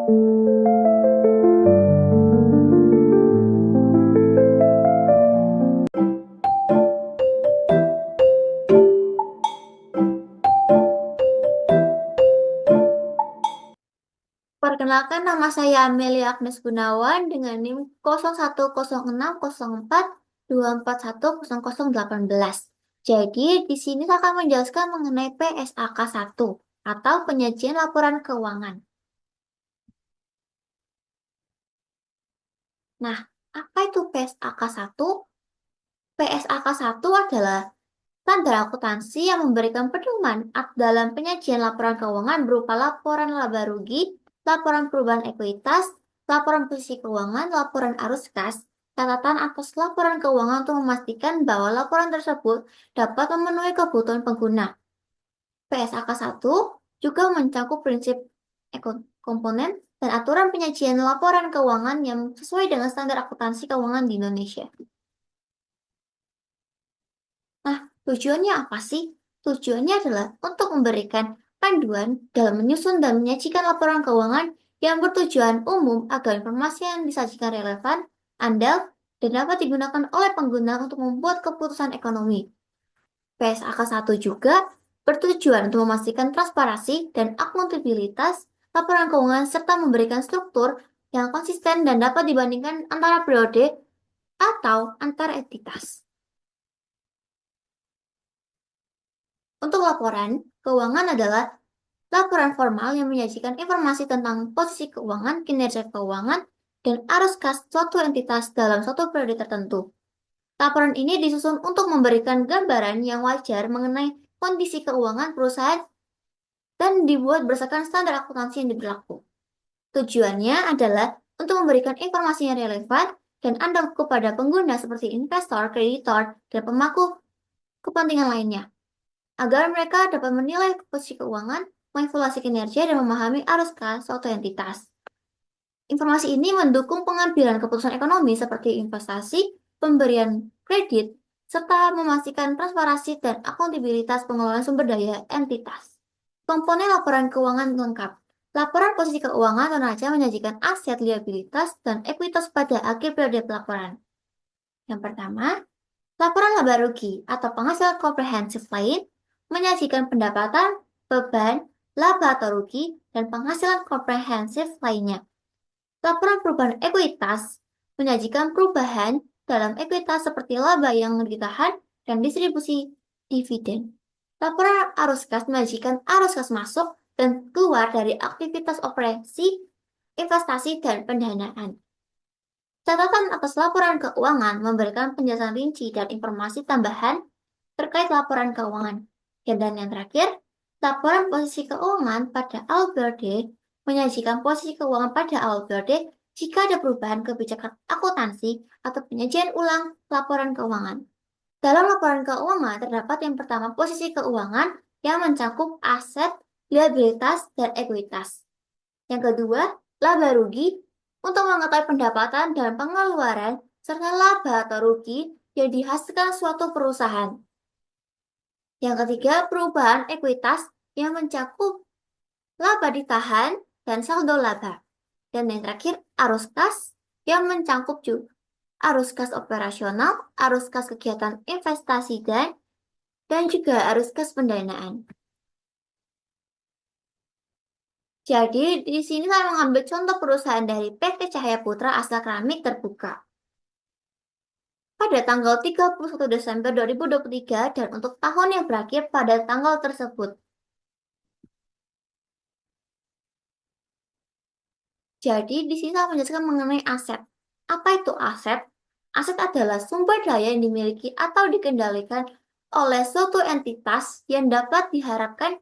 Perkenalkan, nama saya Amelia Agnes Gunawan dengan NIM 0106042418. Jadi, di sini saya akan menjelaskan mengenai PSAK 1 atau penyajian laporan keuangan. Nah, apa itu PSAK 1? PSAK 1 adalah standar akuntansi yang memberikan pedoman dalam penyajian laporan keuangan berupa laporan laba rugi, laporan perubahan ekuitas, laporan posisi keuangan, laporan arus kas, catatan atas laporan keuangan untuk memastikan bahwa laporan tersebut dapat memenuhi kebutuhan pengguna. PSAK 1 juga mencakup prinsip komponen dan aturan penyajian laporan keuangan yang sesuai dengan standar akuntansi keuangan di Indonesia. Nah, tujuannya apa sih? Tujuannya adalah untuk memberikan panduan dalam menyusun dan menyajikan laporan keuangan yang bertujuan umum agar informasi yang disajikan relevan, andal, dan dapat digunakan oleh pengguna untuk membuat keputusan ekonomi. PSAK 1 juga bertujuan untuk memastikan transparansi dan akuntabilitas laporan keuangan serta memberikan struktur yang konsisten dan dapat dibandingkan antara periode atau antar entitas. Untuk laporan keuangan adalah laporan formal yang menyajikan informasi tentang posisi keuangan, kinerja keuangan, dan arus kas suatu entitas dalam suatu periode tertentu. Laporan ini disusun untuk memberikan gambaran yang wajar mengenai kondisi keuangan perusahaan dan dibuat berdasarkan standar akuntansi yang berlaku. Tujuannya adalah untuk memberikan informasi yang relevan dan andal kepada pengguna seperti investor, kreditor, dan pemangku kepentingan lainnya, agar mereka dapat menilai posisi keuangan, mengevaluasi kinerja, dan memahami arus kas suatu entitas. Informasi ini mendukung pengambilan keputusan ekonomi seperti investasi, pemberian kredit, serta memastikan transparansi dan akuntabilitas pengelolaan sumber daya entitas. Komponen laporan keuangan lengkap. Laporan posisi keuangan raja menyajikan aset, liabilitas, dan ekuitas pada akhir periode pelaporan. Yang pertama, laporan laba rugi atau penghasilan komprehensif lain menyajikan pendapatan, beban, laba atau rugi, dan penghasilan komprehensif lainnya. Laporan perubahan ekuitas menyajikan perubahan dalam ekuitas seperti laba yang ditahan dan distribusi dividen. Laporan arus kas menyajikan arus kas masuk dan keluar dari aktivitas operasi, investasi, dan pendanaan. Catatan atas laporan keuangan memberikan penjelasan rinci dan informasi tambahan terkait laporan keuangan. Dan yang terakhir, laporan posisi keuangan pada awal periode menyajikan posisi keuangan pada awal periode jika ada perubahan kebijakan akuntansi atau penyajian ulang laporan keuangan. Dalam laporan keuangan terdapat yang pertama posisi keuangan yang mencakup aset, liabilitas, dan ekuitas. Yang kedua, laba rugi untuk mengetahui pendapatan dan pengeluaran serta laba atau rugi yang dihasilkan suatu perusahaan. Yang ketiga, perubahan ekuitas yang mencakup laba ditahan dan saldo laba. Dan yang terakhir, arus kas yang mencakup juga arus kas operasional, arus kas kegiatan investasi dan juga arus kas pendanaan. Jadi, di sini saya mengambil contoh perusahaan dari PT Cahaya Putra Astra Keramik Terbuka. Pada tanggal 31 Desember 2023 dan untuk tahun yang berakhir pada tanggal tersebut. Jadi, di sini saya menjelaskan mengenai aset. Apa itu aset? Aset adalah sumber daya yang dimiliki atau dikendalikan oleh suatu entitas yang dapat diharapkan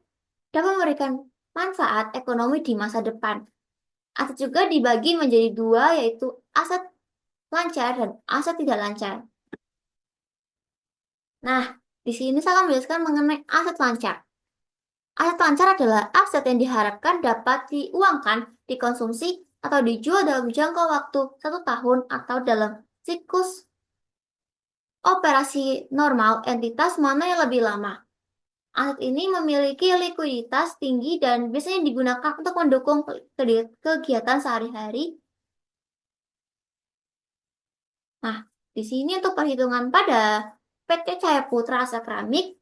dapat memberikan manfaat ekonomi di masa depan. Aset juga dibagi menjadi dua, yaitu aset lancar dan aset tidak lancar. Nah, di sini saya akan menjelaskan mengenai aset lancar. Aset lancar adalah aset yang diharapkan dapat diuangkan, dikonsumsi, atau dijual dalam jangka waktu 1 tahun atau dalam siklus operasi normal entitas mana yang lebih lama. Aset ini memiliki likuiditas tinggi dan biasanya digunakan untuk mendukung kegiatan sehari-hari. Nah, di sini untuk perhitungan pada PT Cahaya Putra Asa Keramik,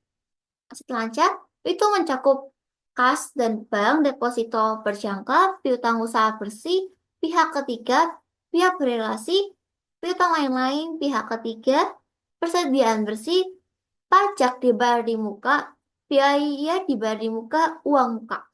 aset lancar itu mencakup kas dan bank deposito berjangka, piutang usaha bersih, pihak ketiga, pihak berelasi, piutang lain-lain, pihak ketiga, persediaan bersih, pajak dibayar di muka, biaya dibayar di muka, uang muka.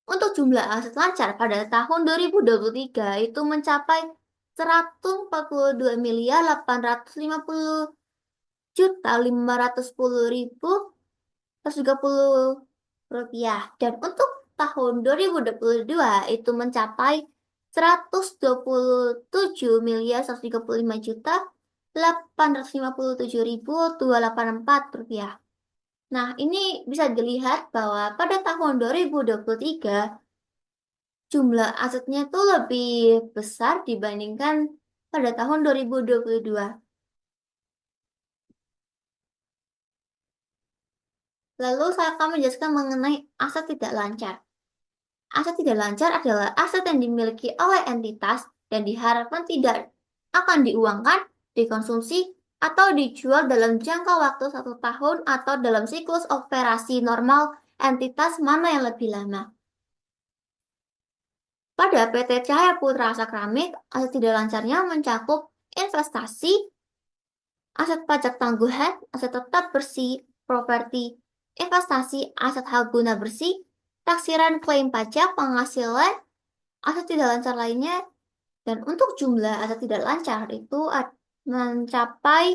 Untuk jumlah aset lancar pada tahun 2023 itu mencapai 142.850.510.130 rupiah, dan untuk tahun 2022 itu mencapai 127.135.857.284 rupiah. Nah, ini bisa dilihat bahwa pada tahun 2023 jumlah asetnya itu lebih besar dibandingkan pada tahun 2022. Lalu saya akan menjelaskan mengenai aset tidak lancar. Aset tidak lancar adalah aset yang dimiliki oleh entitas dan diharapkan tidak akan diuangkan, dikonsumsi, atau dijual dalam jangka waktu 1 tahun atau dalam siklus operasi normal entitas mana yang lebih lama. Pada PT Cahaya Putra Asa Keramik, aset tidak lancarnya mencakup investasi, aset pajak tangguhan, aset tetap bersih, properti, investasi, aset hal guna bersih, taksiran klaim pajak, penghasilan, aset tidak lancar lainnya, dan untuk jumlah aset tidak lancar itu mencapai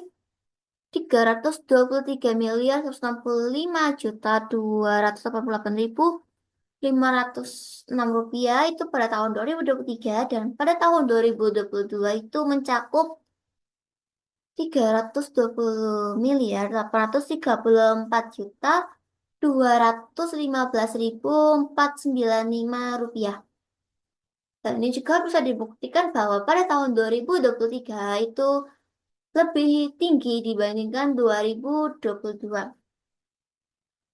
323.165.288.506 rupiah itu pada tahun 2023, dan pada tahun 2022 itu mencakup 320.834.215.495 rupiah. Dan ini juga bisa dibuktikan bahwa pada tahun 2023 itu lebih tinggi dibandingkan 2022.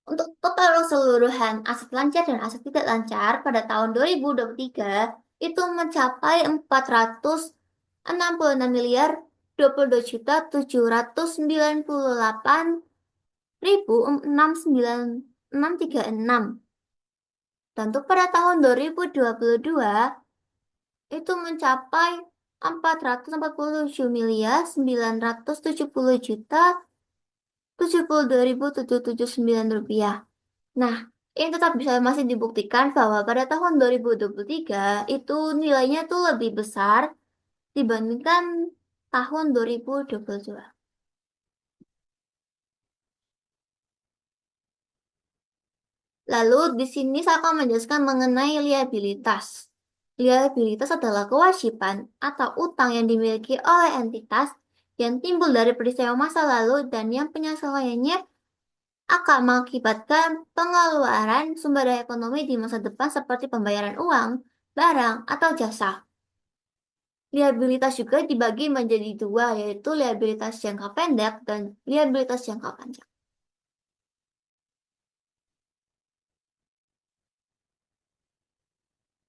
Untuk total keseluruhan aset lancar dan aset tidak lancar pada tahun 2023 itu mencapai 466.22.799.636. Dan untuk pada tahun 2022 itu mencapai 449.970.772.779 rupiah. Nah, ini tetap bisa masih dibuktikan bahwa pada tahun 2023 itu nilainya tuh lebih besar dibandingkan tahun 2022. Lalu di sini saya akan menjelaskan mengenai liabilitas. Liabilitas adalah kewajiban atau utang yang dimiliki oleh entitas yang timbul dari peristiwa masa lalu dan yang penyelesaiannya akan mengakibatkan pengeluaran sumber daya ekonomi di masa depan seperti pembayaran uang, barang, atau jasa. Liabilitas juga dibagi menjadi dua, yaitu liabilitas jangka pendek dan liabilitas jangka panjang.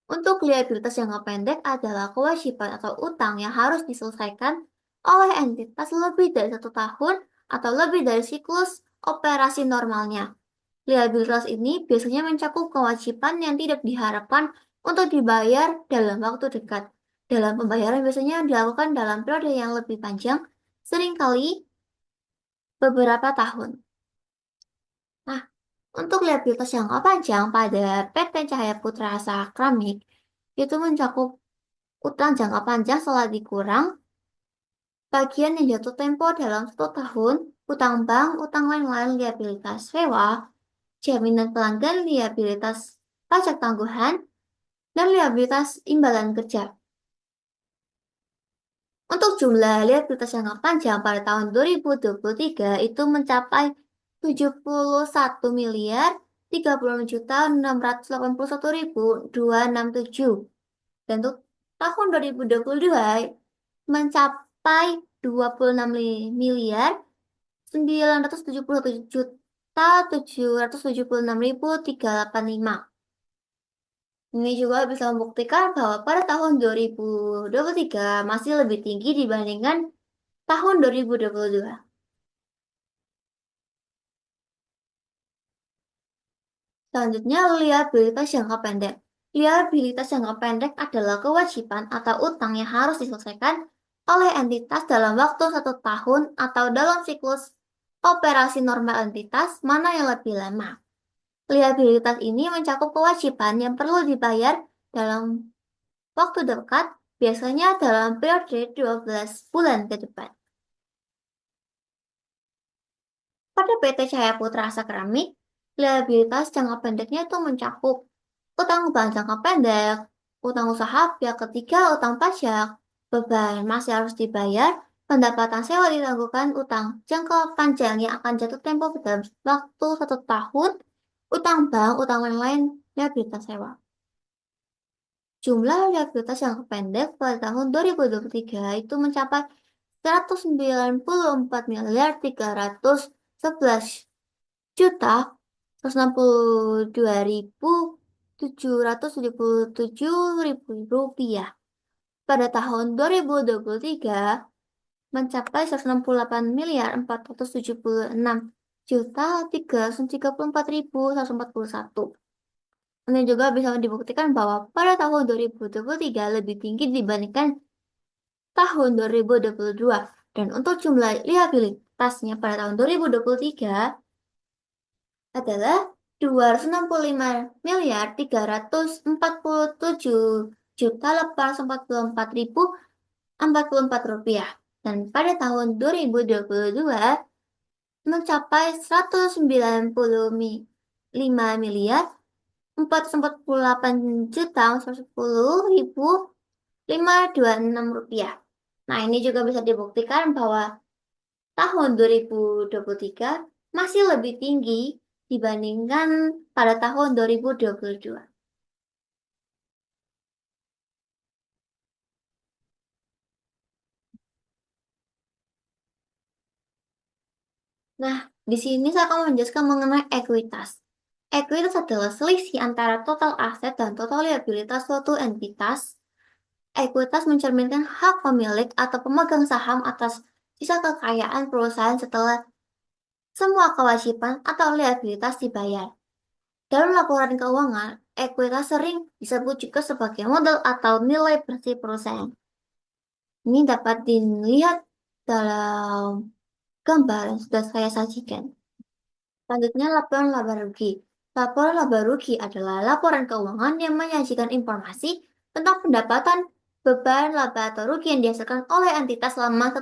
Untuk liabilitas jangka pendek adalah kewajiban atau utang yang harus diselesaikan oleh entitas lebih dari 1 tahun atau lebih dari siklus operasi normalnya. Liabilitas ini biasanya mencakup kewajiban yang tidak diharapkan untuk dibayar dalam waktu dekat. Dalam pembayaran biasanya dilakukan dalam periode yang lebih panjang, seringkali beberapa tahun. Nah, untuk liabilitas jangka panjang pada PT Cahaya Putra Asa Keramik itu mencakup utang jangka panjang setelah dikurang bagian yang jatuh tempo dalam 1 tahun, utang bank, utang lain-lain, liabilitas sewa, jaminan pelanggan, liabilitas pajak tangguhan, dan liabilitas imbalan kerja. Untuk jumlah liabilitas jangka panjang pada tahun 2023 itu mencapai 71.036.681.267. Dan untuk tahun 2022 mencapai 26.971.000.000 776.385. Ini juga bisa membuktikan bahwa pada tahun 2023 masih lebih tinggi dibandingkan tahun 2022. Selanjutnya, liabilitas jangka pendek. Liabilitas jangka pendek adalah kewajiban atau utang yang harus diselesaikan oleh entitas dalam waktu 1 tahun atau dalam siklus operasi normal entitas mana yang lebih lama. Liabilitas ini mencakup kewajiban yang perlu dibayar dalam waktu dekat, biasanya dalam periode 12 bulan ke depan. Pada PT Cahaya Putra Asa Keramik, liabilitas jangka pendeknya itu mencakup utang bank jangka pendek, utang usaha pihak ketiga, utang pajak, beban masih harus dibayar, pendapatan sewa ditangguhkan, utang jangka panjang yang akan jatuh tempo dalam waktu 1 tahun, utang bank, utang lain-lain, liabilitas sewa. Jumlah liabilitas jangka pendek pada tahun 2023 itu mencapai 198.311.777.000 rupiah. Pada tahun 2023 mencapai 168.476.334.141. Ini juga bisa dibuktikan bahwa pada tahun 2023 lebih tinggi dibandingkan tahun 2022. Dan untuk jumlah liabilitasnya pada tahun 2023 adalah 265.347.844.044 rupiah. Dan pada tahun 2022 mencapai 109.448.110.526 rupiah. Nah, ini juga bisa dibuktikan bahwa tahun 2023 masih lebih tinggi dibandingkan pada tahun 2022. Nah, di sini saya akan menjelaskan mengenai ekuitas. Ekuitas adalah selisih antara total aset dan total liabilitas suatu entitas. Ekuitas mencerminkan hak pemilik atau pemegang saham atas sisa kekayaan perusahaan setelah semua kewajiban atau liabilitas dibayar. Dalam laporan keuangan, ekuitas sering disebut juga sebagai modal atau nilai bersih perusahaan. Ini dapat dilihat dalam gambar yang sudah saya sajikan. Selanjutnya, laporan laba rugi. Laporan laba rugi adalah laporan keuangan yang menyajikan informasi tentang pendapatan, beban, laba atau rugi yang dihasilkan oleh entitas selama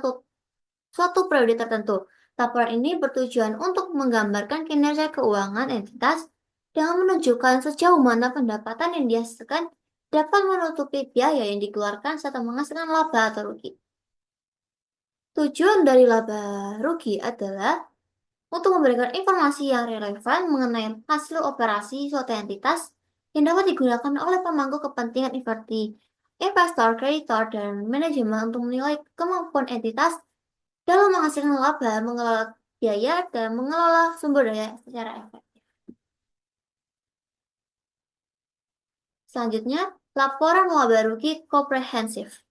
suatu periode tertentu. Laporan ini bertujuan untuk menggambarkan kinerja keuangan entitas dengan menunjukkan sejauh mana pendapatan yang dihasilkan dapat menutupi biaya yang dikeluarkan serta menghasilkan laba atau rugi. Tujuan dari laba rugi adalah untuk memberikan informasi yang relevan mengenai hasil operasi suatu entitas yang dapat digunakan oleh pemangku kepentingan seperti investor, kreditor, dan manajemen untuk menilai kemampuan entitas dalam menghasilkan laba, mengelola biaya, dan mengelola sumber daya secara efektif. Selanjutnya, laporan laba rugi komprehensif.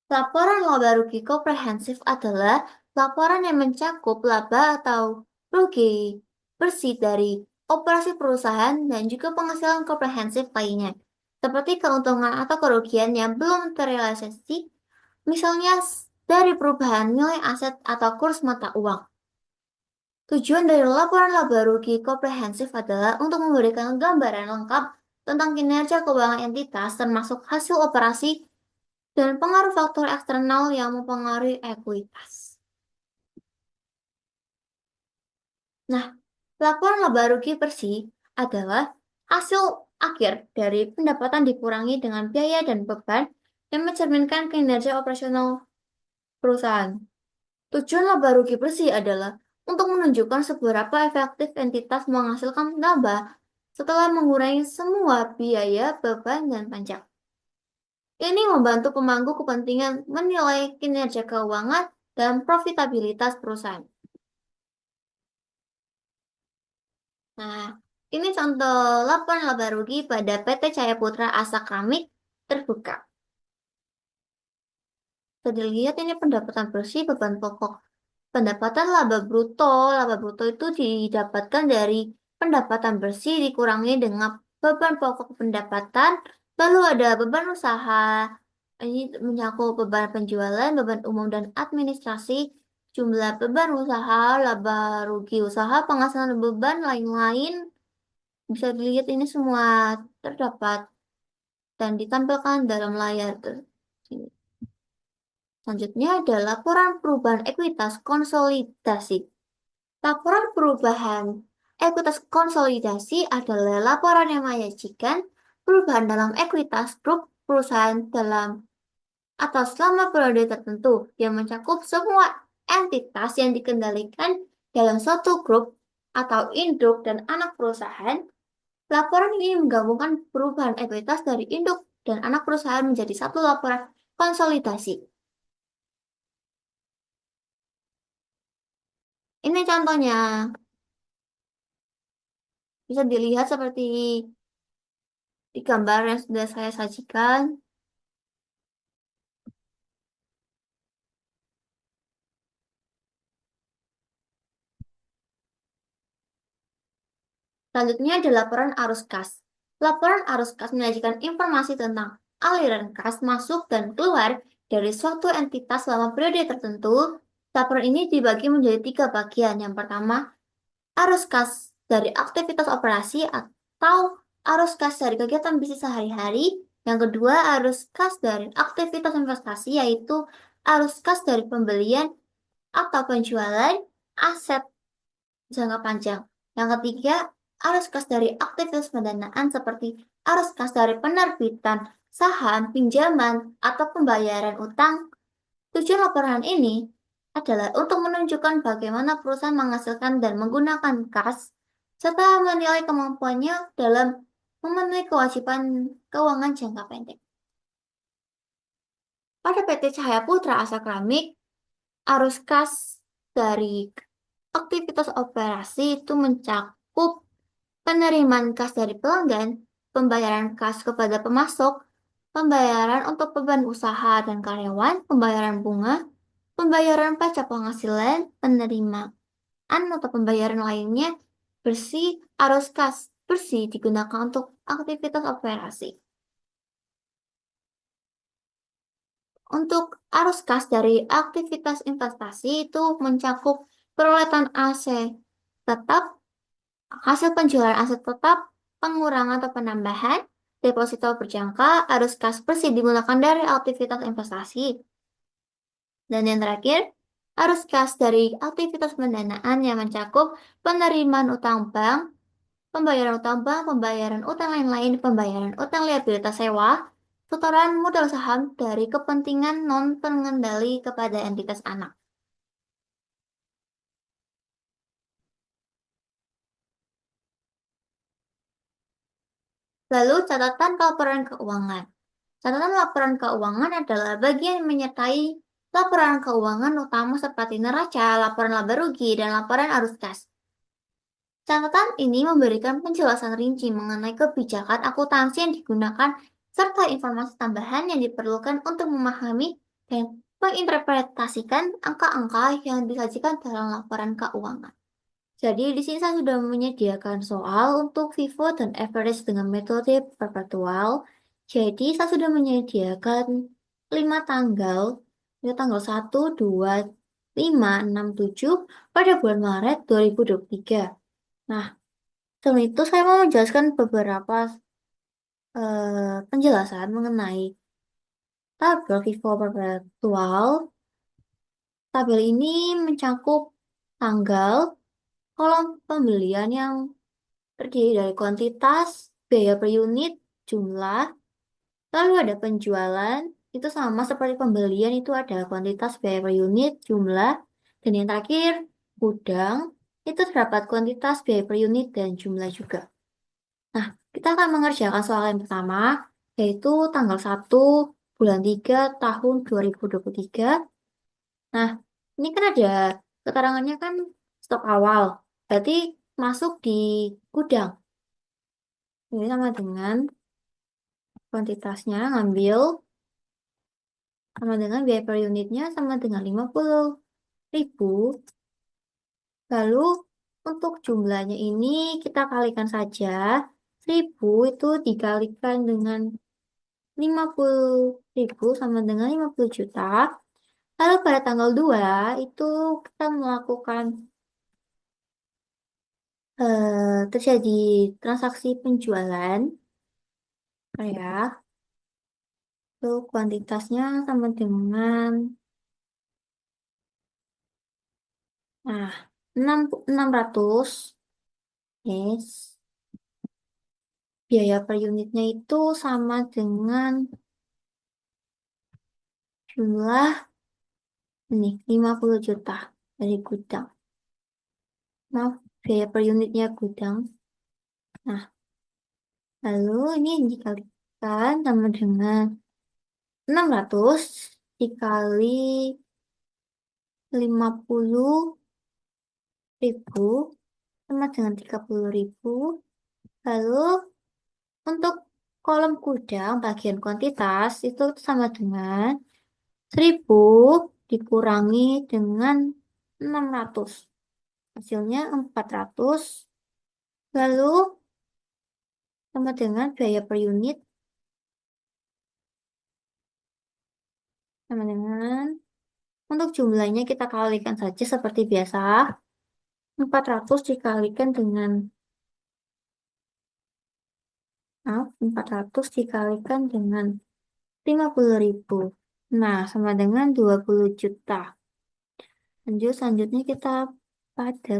Laporan laba rugi komprehensif adalah laporan yang mencakup laba atau rugi bersih dari operasi perusahaan dan juga penghasilan komprehensif lainnya, seperti keuntungan atau kerugian yang belum terrealisasi, misalnya dari perubahan nilai aset atau kurs mata uang. Tujuan dari laporan laba rugi komprehensif adalah untuk memberikan gambaran lengkap tentang kinerja keuangan entitas termasuk hasil operasi dan pengaruh faktor eksternal yang mempengaruhi ekuitas. Nah, laporan laba rugi bersih adalah hasil akhir dari pendapatan dikurangi dengan biaya dan beban yang mencerminkan kinerja operasional perusahaan. Tujuan laba rugi bersih adalah untuk menunjukkan seberapa efektif entitas menghasilkan laba setelah mengurangi semua biaya, beban, dan pajak. Ini membantu pemangku kepentingan menilai kinerja keuangan dan profitabilitas perusahaan. Nah, ini contoh laporan laba rugi pada PT Cahaya Putra Asa Keramik terbuka. Bisa dilihat ini pendapatan bersih beban pokok. Pendapatan laba bruto itu didapatkan dari pendapatan bersih dikurangi dengan beban pokok pendapatan, lalu ada beban usaha, ini mencakup beban penjualan, beban umum dan administrasi, jumlah beban usaha, laba rugi usaha, penghasilan beban lain-lain. Bisa dilihat ini semua terdapat dan ditampilkan dalam layar. Selanjutnya ada laporan perubahan ekuitas konsolidasi. Laporan perubahan ekuitas konsolidasi adalah laporan yang menyajikan perubahan dalam ekuitas grup perusahaan dalam atau selama periode tertentu yang mencakup semua entitas yang dikendalikan dalam suatu grup atau induk dan anak perusahaan. Laporan ini menggabungkan perubahan ekuitas dari induk dan anak perusahaan menjadi satu laporan konsolidasi. Ini contohnya, bisa dilihat seperti di gambar yang sudah saya sajikan. Selanjutnya ada laporan arus kas. Laporan arus kas menyajikan informasi tentang aliran kas masuk dan keluar dari suatu entitas selama periode tertentu. Laporan ini dibagi menjadi tiga bagian. Yang pertama, arus kas dari aktivitas operasi atau arus kas dari kegiatan bisnis sehari-hari. Yang kedua, arus kas dari aktivitas investasi, yaitu arus kas dari pembelian atau penjualan aset jangka panjang. Yang ketiga, arus kas dari aktivitas pendanaan seperti arus kas dari penerbitan saham, pinjaman, atau pembayaran utang. Tujuan laporan ini adalah untuk menunjukkan bagaimana perusahaan menghasilkan dan menggunakan kas, serta menilai kemampuannya dalam memenuhi kewajiban keuangan jangka pendek. Pada PT Cahaya Putra Asa Keramik, arus kas dari aktivitas operasi itu mencakup penerimaan kas dari pelanggan, pembayaran kas kepada pemasok, pembayaran untuk beban usaha dan karyawan, pembayaran bunga, pembayaran pajak penghasilan, penerimaan atau pembayaran lainnya. Bersih, arus kas bersih digunakan untuk aktivitas operasi. Untuk arus kas dari aktivitas investasi itu mencakup perolehan aset tetap, hasil penjualan aset tetap, pengurangan atau penambahan, deposito berjangka, arus kas bersih digunakan dari aktivitas investasi. Dan yang terakhir, arus kas dari aktivitas pendanaan yang mencakup penerimaan utang bank, pembayaran utang lain-lain, pembayaran utang liabilitas sewa, setoran modal saham dari kepentingan non-pengendali kepada entitas anak. Lalu catatan laporan keuangan. Catatan laporan keuangan adalah bagian yang menyertai laporan keuangan utama seperti neraca, laporan laba rugi, dan laporan arus kas. Catatan ini memberikan penjelasan rinci mengenai kebijakan akuntansi yang digunakan serta informasi tambahan yang diperlukan untuk memahami dan menginterpretasikan angka-angka yang disajikan dalam laporan keuangan. Jadi di sini saya sudah menyediakan soal untuk FIFO dan average dengan metode perpetual. Jadi saya sudah menyediakan 5 tanggal, ya tanggal 1, 2, 5, 6, 7 pada bulan Maret 2023. Nah, sebelum itu saya mau menjelaskan beberapa penjelasan mengenai tabel FIFO perpetual. Tabel ini mencakup tanggal, kolom pembelian yang terdiri dari kuantitas, biaya per unit, jumlah, lalu ada penjualan, itu sama seperti pembelian itu ada kuantitas, biaya per unit, jumlah, dan yang terakhir, gudang, itu terdapat kuantitas, biaya per unit, dan jumlah juga. Nah, kita akan mengerjakan soal yang pertama, yaitu tanggal 1 bulan 3 tahun 2023. Nah, ini kan ada keterangannya kan stok awal. Berarti masuk di gudang. Ini sama dengan kuantitasnya ngambil sama dengan biaya per unitnya sama dengan 50.000. Lalu untuk jumlahnya ini kita kalikan saja. 1.000 itu dikalikan dengan 50.000 sama dengan 50 juta. Lalu pada tanggal 2 itu kita melakukan terjadi transaksi penjualan ya. Itu kuantitasnya sama dengan nah 600. Yes. Biaya per unitnya itu sama dengan jumlah ini 50 juta dari gudang. Maaf, biaya per unitnya gudang. Nah, lalu ini dikalikan sama dengan 600 dikali 50.000 sama dengan 30.000. Lalu untuk kolom gudang bagian kuantitas itu sama dengan 1.000 dikurangi dengan 600. Hasilnya 400. Lalu sama dengan biaya per unit sama dengan untuk jumlahnya kita kalikan saja seperti biasa. 400 dikalikan dengan 400 dikalikan dengan 50.000. Nah, sama dengan 20 juta. Lanjut, selanjutnya kita pada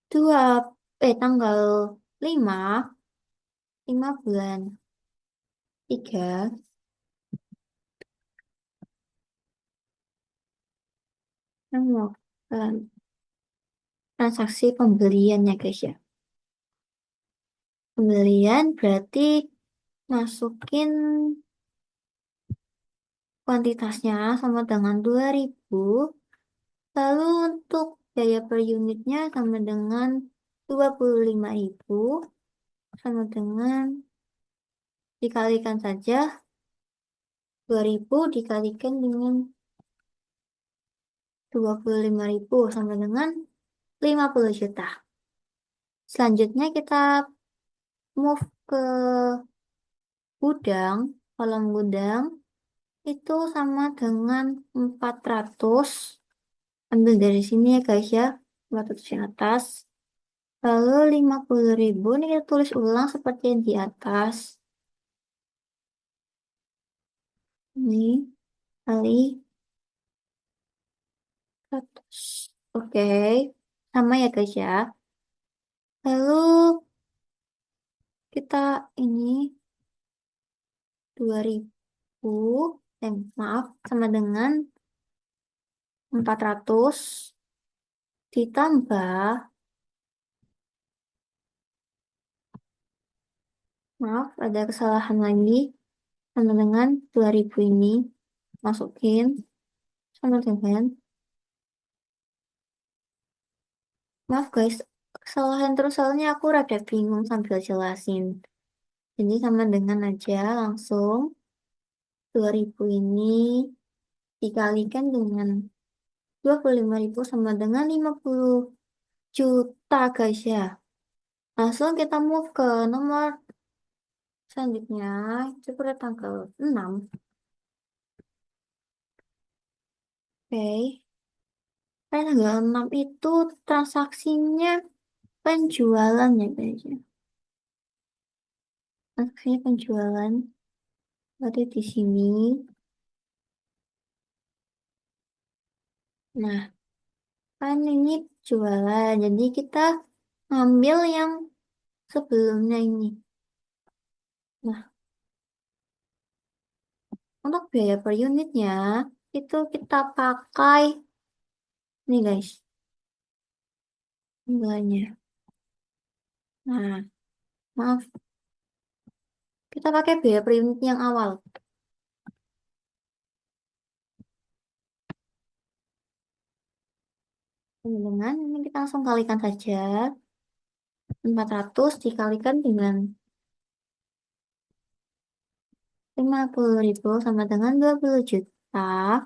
dua, tanggal 5, 5 bulan 3, yang melakukan transaksi pembelian ya guys ya. Pembelian berarti masukin kuantitasnya sama dengan 2.000. Lalu untuk biaya per unitnya sama dengan 25.000 sama dengan dikalikan saja 2.000 dikalikan dengan 25.000 sama dengan 50 juta. Selanjutnya kita move ke gudang, kolom gudang itu sama dengan 400. Ambil dari sini ya guys ya, 400 di atas. Lalu 50.000 ini kita tulis ulang seperti yang di atas. Ini kali 100. Oke, sama ya guys ya. Lalu kita ini 2.000, maaf, sama dengan 400 ditambah, maaf, ada kesalahan lagi, sama dengan 2.000 ini, masukin, sama dengan, maaf guys, kesalahan terus soalnya aku rada bingung sambil jelasin. Jadi sama dengan aja langsung 2.000 ini dikalikan dengan 25.000 sama dengan 50 juta guys ya. Langsung kita move ke nomor selanjutnya. Itu pada tanggal 6. Oke. Pada tanggal 6 itu transaksinya penjualan ya guys ya. Transaksinya penjualan. Berarti di sini. Nah, kan ini jualan. Jadi kita ngambil yang sebelumnya ini. Nah, untuk biaya per unitnya itu kita pakai nih guys, nilainya. Nah, maaf, kita pakai biaya per unit yang awal. Dengan ini kita langsung kalikan saja. 400 dikalikan dengan 50.000 sama dengan 20 juta.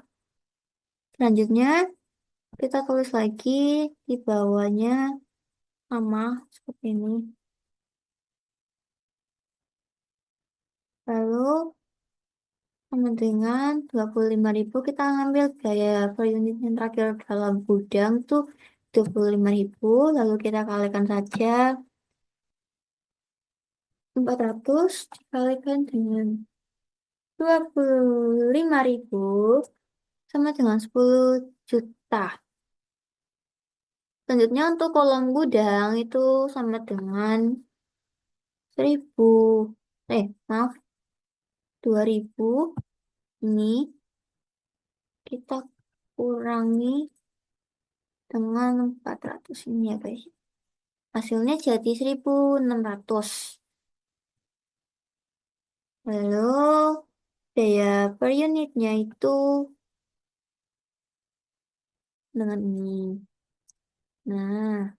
Selanjutnya kita tulis lagi di bawahnya sama seperti ini. Lalu sama dengan 25.000 kita ngambil biaya per unit yang terakhir dalam gudang tuh 25.000. Lalu kita kalikan saja 400 dikalikan dengan 25.000 sama dengan 10 juta. Selanjutnya untuk kolom gudang itu sama dengan 1000. Maaf, 2000. Ini kita kurangi dengan 400 ini ya guys. Hasilnya jadi 1.600. Lalu biaya per unitnya itu dengan ini. Nah,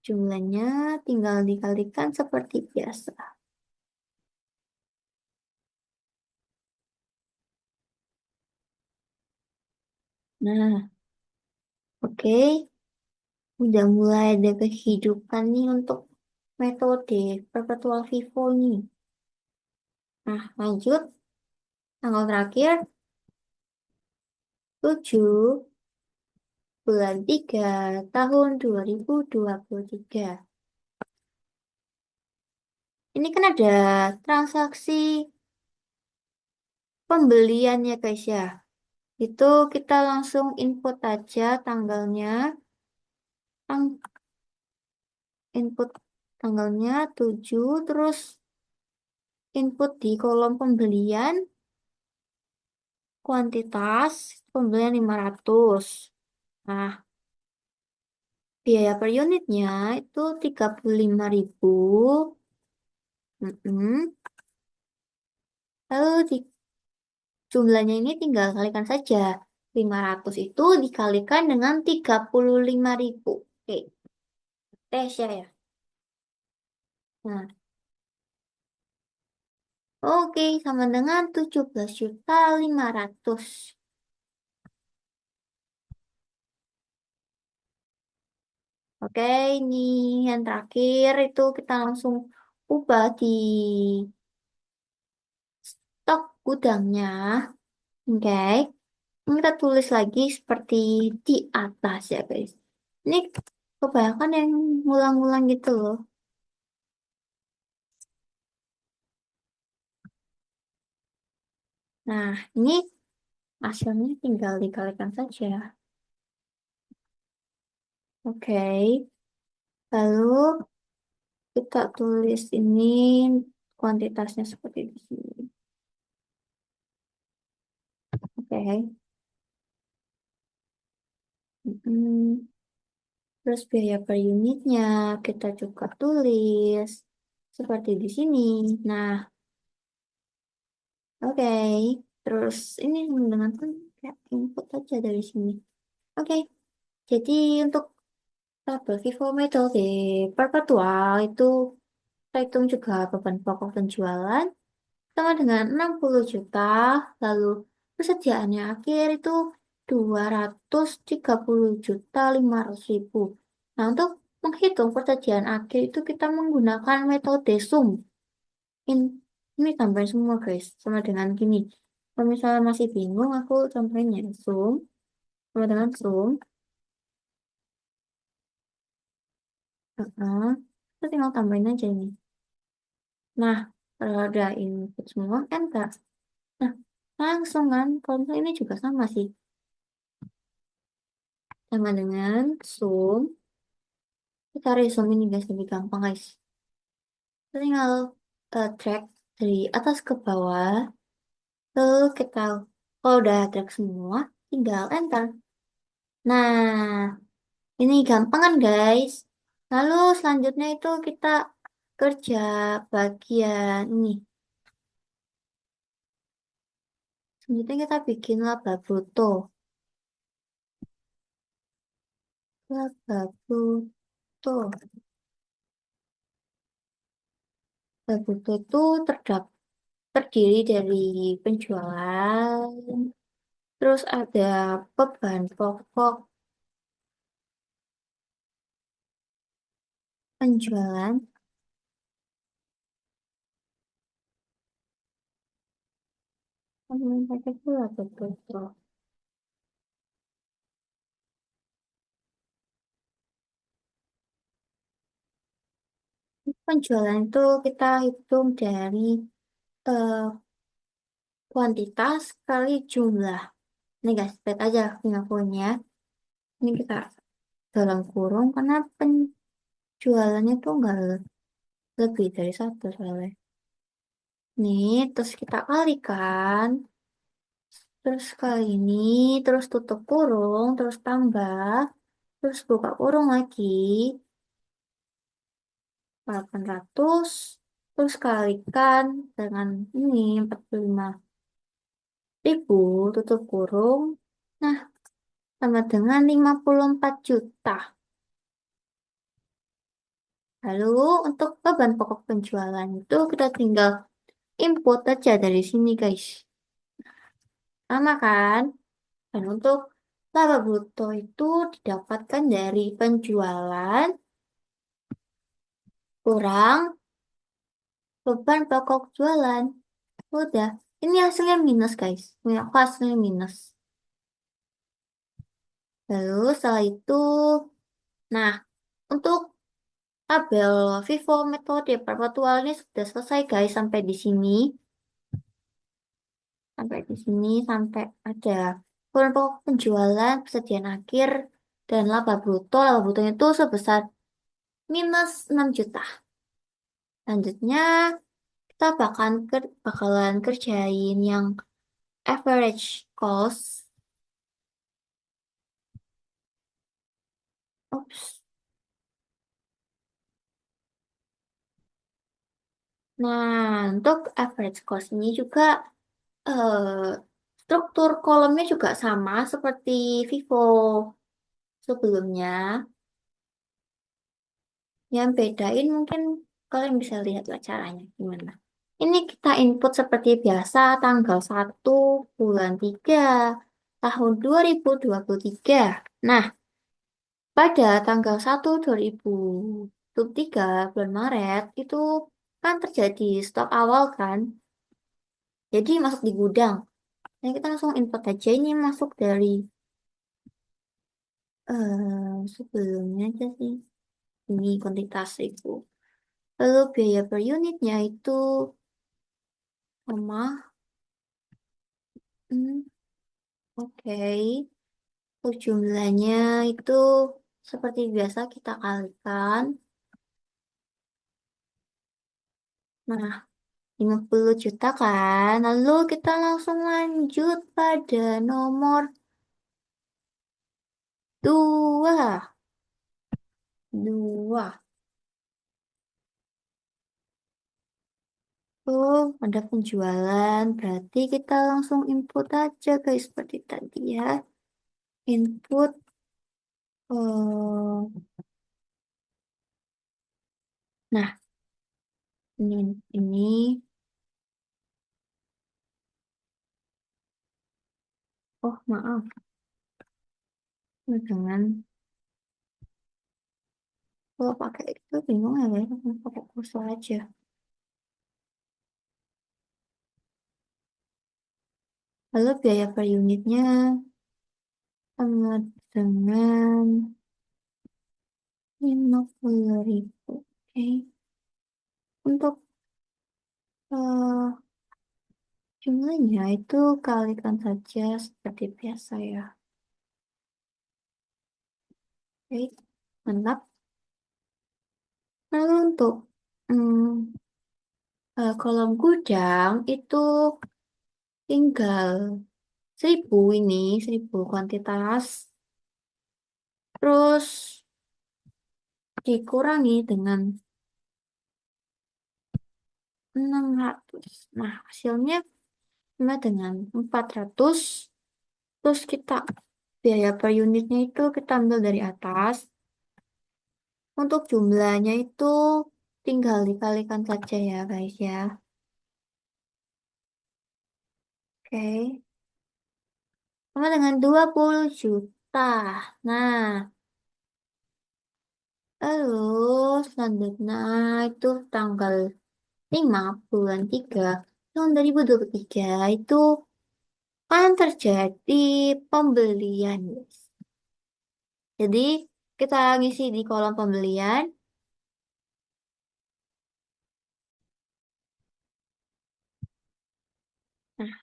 jumlahnya tinggal dikalikan seperti biasa. Nah, oke. Udah mulai ada kehidupan nih untuk metode perpetual FIFO ini. Nah, lanjut. Tanggal terakhir 7 bulan 3 tahun 2023. Ini kan ada transaksi pembelian ya guys ya. Itu kita langsung input aja tanggalnya. Ang- Input tanggalnya 7, terus input di kolom pembelian, kuantitas pembelian 500. Nah, biaya per unitnya itu 35.000. Mm-mm. Lalu jumlahnya ini tinggal kalikan saja. 500 itu dikalikan dengan 35.000. Oke, tes ya. Nah, oke, sama dengan 17.500. Oke, ini yang terakhir itu kita langsung ubah di stok gudangnya. Oke, ini kita tulis lagi seperti di atas ya guys. Ini kebanyakan yang ngulang-ngulang gitu loh. Nah, ini hasilnya tinggal dikalikan saja. Oke, lalu kita tulis ini kuantitasnya seperti di sini. Oke. Mm, Terus biaya per unitnya kita juga tulis seperti di sini. Nah, oke. Terus ini dengan kayak input aja dari sini. Oke. Jadi untuk tabel FIFO metode perpetual itu kita hitung juga beban pokok penjualan sama dengan 60 juta, lalu persediaannya akhir itu 230.500.000. Nah, untuk menghitung persediaan akhir itu kita menggunakan metode sum. In- ini tambahin semua guys, sama dengan gini. Kalau misalnya masih bingung, aku contohnya sum, sama dengan sum. Heeh. Kita tinggal tambahin aja ini. Nah, kalau udah input semua, enter. Nah, langsung kan, kalau misalnya ini juga sama sih. Sama dengan zoom. Kita zoom ini guys, lebih gampang guys. Kita tinggal drag dari atas ke bawah. Lalu kita, kalau udah drag semua, tinggal enter. Nah, ini gampang kan guys. Lalu selanjutnya itu kita kerja bagian ini. Selanjutnya kita bikin laba bruto. Laba bruto. Laba bruto itu terdiri dari penjualan, terus ada beban pokok penjualan, pajak itu laba bruto. Penjualan itu kita hitung dari eh, kuantitas kali jumlah. Ini guys, lihat aja pengakuannya. Ini kita dalam kurung karena penjualannya tuh nggak lebih dari satu soalnya. Nih, terus kita kalikan, terus kali ini, terus tutup kurung, terus tambah, terus buka kurung lagi, 800, terus kalikan dengan ini 45.000, tutup kurung. Nah, sama dengan 54 juta. Lalu untuk beban pokok penjualan itu kita tinggal input aja dari sini guys. Sama kan? Dan untuk laba bruto itu didapatkan dari penjualan kurang beban pokok jualan. Udah. Ini hasilnya minus guys. Ini aku hasilnya minus. Lalu setelah itu, nah untuk tabel Vivo metode perpetual ini sudah selesai guys sampai di sini. Sampai ada kurang pokok penjualan, persediaan akhir, dan laba bruto. Laba brutonya itu sebesar minus 6 juta. Selanjutnya, kita bakalan kerjain yang average cost. Oops. Nah, untuk average cost ini juga eh, struktur kolomnya juga sama seperti Vivo sebelumnya. Yang bedain mungkin kalian bisa lihat lah caranya gimana. Ini kita input seperti biasa tanggal 1 bulan 3 tahun 2023. Nah, pada tanggal 1 2023 bulan Maret itu kan terjadi stok awal kan. Jadi masuk di gudang. Nah, kita langsung input aja ini masuk dari sebelumnya aja sih. Ini kuantitas itu. Lalu biaya per unitnya itu sama. Hmm, oke. Untuk jumlahnya itu seperti biasa kita kalikan. Nah, 50 juta kan. Lalu kita langsung lanjut pada nomor 2. 2. Oh, ada penjualan. Berarti kita langsung input aja guys seperti tadi ya. Input. Oh, nah, ini. Oh, maaf. Jangan. Kalau pakai itu bingung ya guys. Pakai kursor aja. Lalu biaya per unitnya sama dengan 50.000. Oke. Untuk eh, jumlahnya itu kalikan saja seperti biasa ya. Oke. Mantap. Lalu untuk hmm, kolom gudang itu tinggal 1.000 kuantitas. Terus dikurangi dengan 600. Nah, hasilnya sama dengan 400. Terus kita biaya per unitnya itu kita ambil dari atas. Untuk jumlahnya itu tinggal dikalikan saja ya guys ya. Oke. Sama dengan 20 juta. Nah, lalu selanjutnya itu tanggal 5 bulan 3 tahun 2023 itu akan terjadi pembelian, guys. Jadi kita ngisi di kolom pembelian. Nah,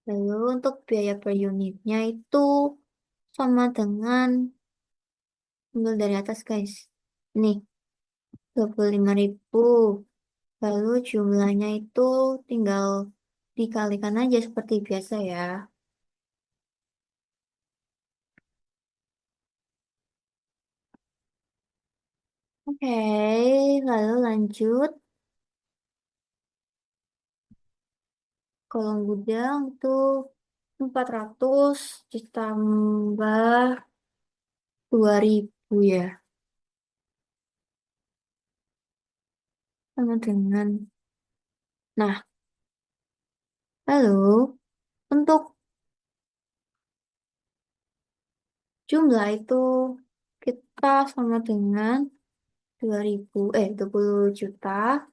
lalu untuk biaya per unitnya itu sama dengan ambil dari atas, guys. Nih, 25.000. Lalu jumlahnya itu tinggal dikalikan aja seperti biasa ya. Oke, lalu lanjut. Kolom gudang itu 400 ditambah 2.000 ya. Sama dengan. Nah, lalu untuk jumlah itu kita sama dengan 20 juta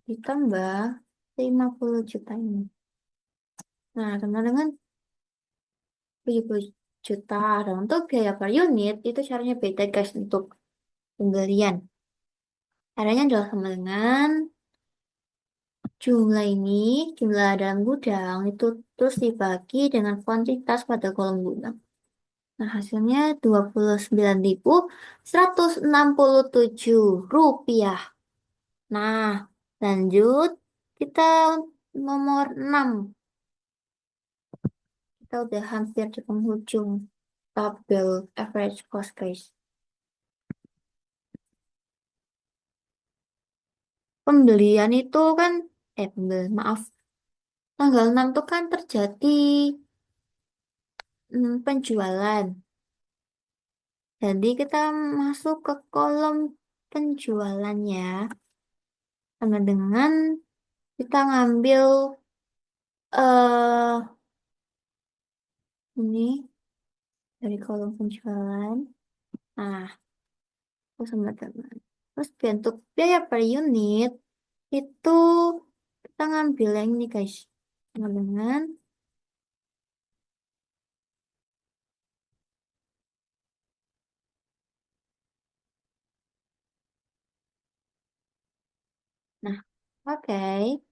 ditambah 50 juta ini. Nah, sama dengan 70 juta. Dan untuk biaya per unit itu caranya beda guys untuk pembelian. Caranya adalah sama dengan jumlah ini, jumlah dalam gudang itu terus dibagi dengan kuantitas pada kolom gudang. Nah, hasilnya 29.167 rupiah. Nah, lanjut kita nomor 6. Kita udah hampir di penghujung tabel average cost, guys. Pembelian itu kan, maaf. Tanggal 6 itu kan terjadi penjualan. Jadi kita masuk ke kolom penjualannya sama dengan kita ngambil eh ini dari kolom penjualan. Nah, terus sama dengan. Terus untuk biaya per unit itu kita ngambil yang ini guys. Sama dengan nah, oke.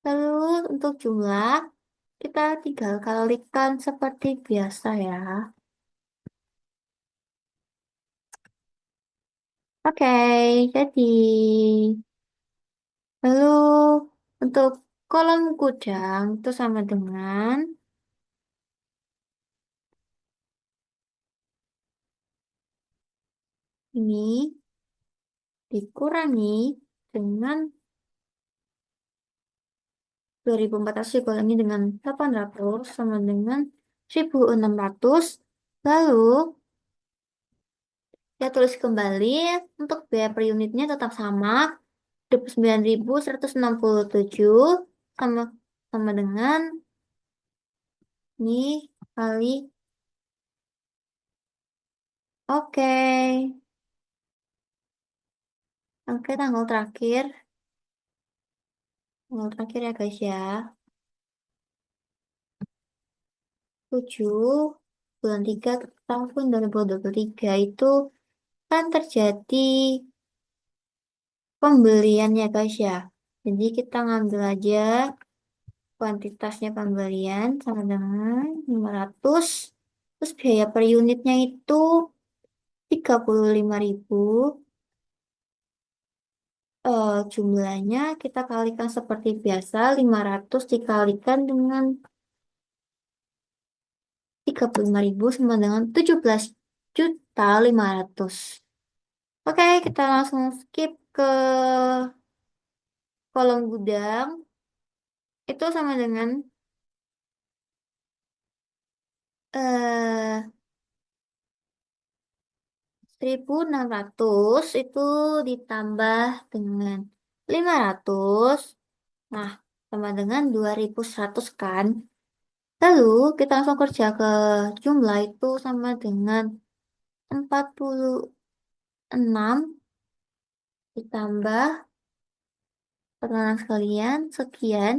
Lalu untuk jumlah kita tinggal kalikan seperti biasa ya. Oke, jadi lalu untuk kolom gudang itu sama dengan ini dikurangi dengan 2.400 dikurangi dengan 800 sama dengan 1.600. Lalu ya tulis kembali untuk biaya per unitnya tetap sama 29.167 sama sama dengan ini kali oke. Oke, tanggal terakhir ya guys ya, 7 bulan 3 tahun 2023 itu kan terjadi pembelian ya guys ya. Jadi kita ngambil aja kuantitasnya pembelian sama dengan 500. Terus biaya per unitnya itu 35.000. Jumlahnya kita kalikan seperti biasa, 500 dikalikan dengan 35.000 sama dengan 17.500. Oke, kita langsung skip ke kolom gudang. Itu sama dengan eh 1.600 itu ditambah dengan 500. Nah, sama dengan 2.100 kan. Lalu kita langsung kerja ke jumlah itu sama dengan 46 ditambah perkenalan sekalian sekian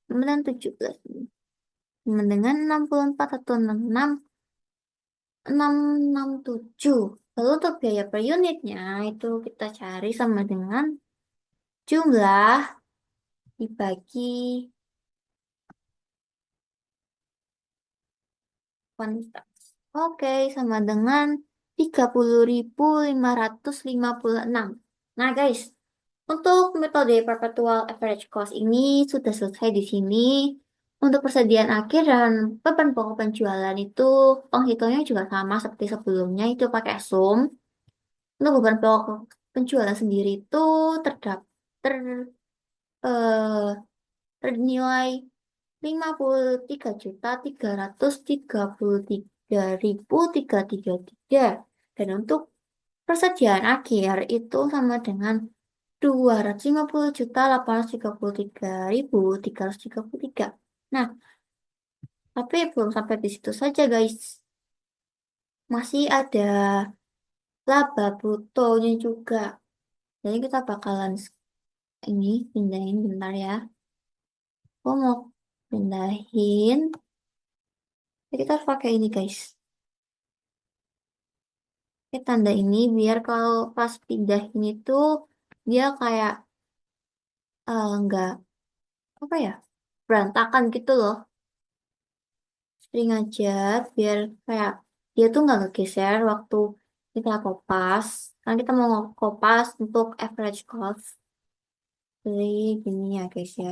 kemudian 17 sama dengan 64 atau 667. Lalu untuk biaya per unitnya itu kita cari sama dengan jumlah dibagi kuantitas. Oke, sama dengan 30.556. Nah, guys, untuk metode perpetual average cost ini sudah selesai di sini. Untuk persediaan akhir dan beban pokok penjualan itu penghitungnya juga sama seperti sebelumnya itu pakai sum. Untuk beban pokok penjualan sendiri itu terdapat eh, ternilai 53.333.333. Dan untuk persediaan akhir itu sama dengan 250.833.333. Nah, tapi belum sampai di situ saja, guys. Masih ada laba brutonya juga. Jadi kita bakalan ini pindahin bentar ya. Aku mau pindahin. Jadi kita harus pakai ini, guys. Oke, tanda ini biar kalau pas pindahin itu dia kayak nggak apa ya berantakan gitu loh. Sering aja biar kayak dia tuh nggak kegeser waktu kita kopas. Kan kita mau kopas untuk average cost. Jadi gini ya guys ya.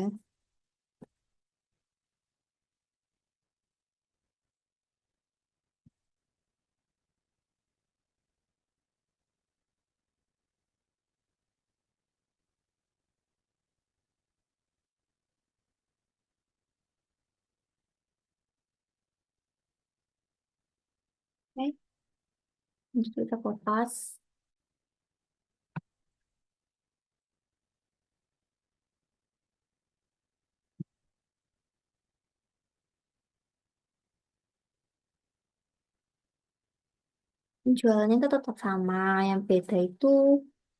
Oke, untuk kita kopas. Penjualannya itu tetap sama. Yang beda itu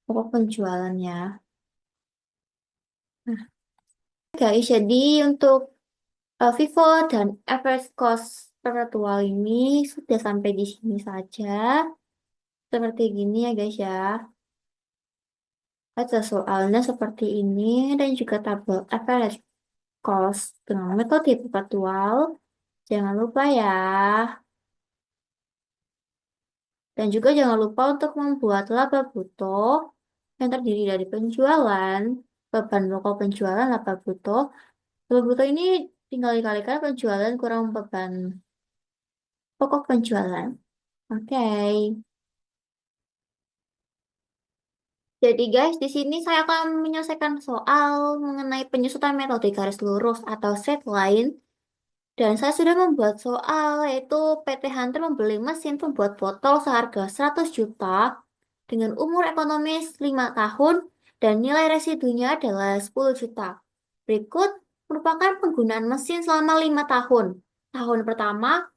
pokok penjualannya. Nah, guys, jadi untuk Vivo dan average cost perpetual ini sudah sampai di sini saja. Seperti gini ya guys ya. Ada soalnya seperti ini dan juga tabel average cost dengan metode perpetual. Jangan lupa ya. Dan juga jangan lupa untuk membuat laba bruto yang terdiri dari penjualan, beban pokok penjualan, laba bruto. Laba bruto ini tinggal dikalikan penjualan kurang beban pokok penjualan. Oke. Jadi guys, di sini saya akan menyelesaikan soal mengenai penyusutan metode garis lurus atau straight line. Dan saya sudah membuat soal yaitu PT Hunter membeli mesin pembuat botol seharga 100 juta dengan umur ekonomis 5 tahun dan nilai residunya adalah 10 juta. Berikut merupakan penggunaan mesin selama 5 tahun. Tahun pertama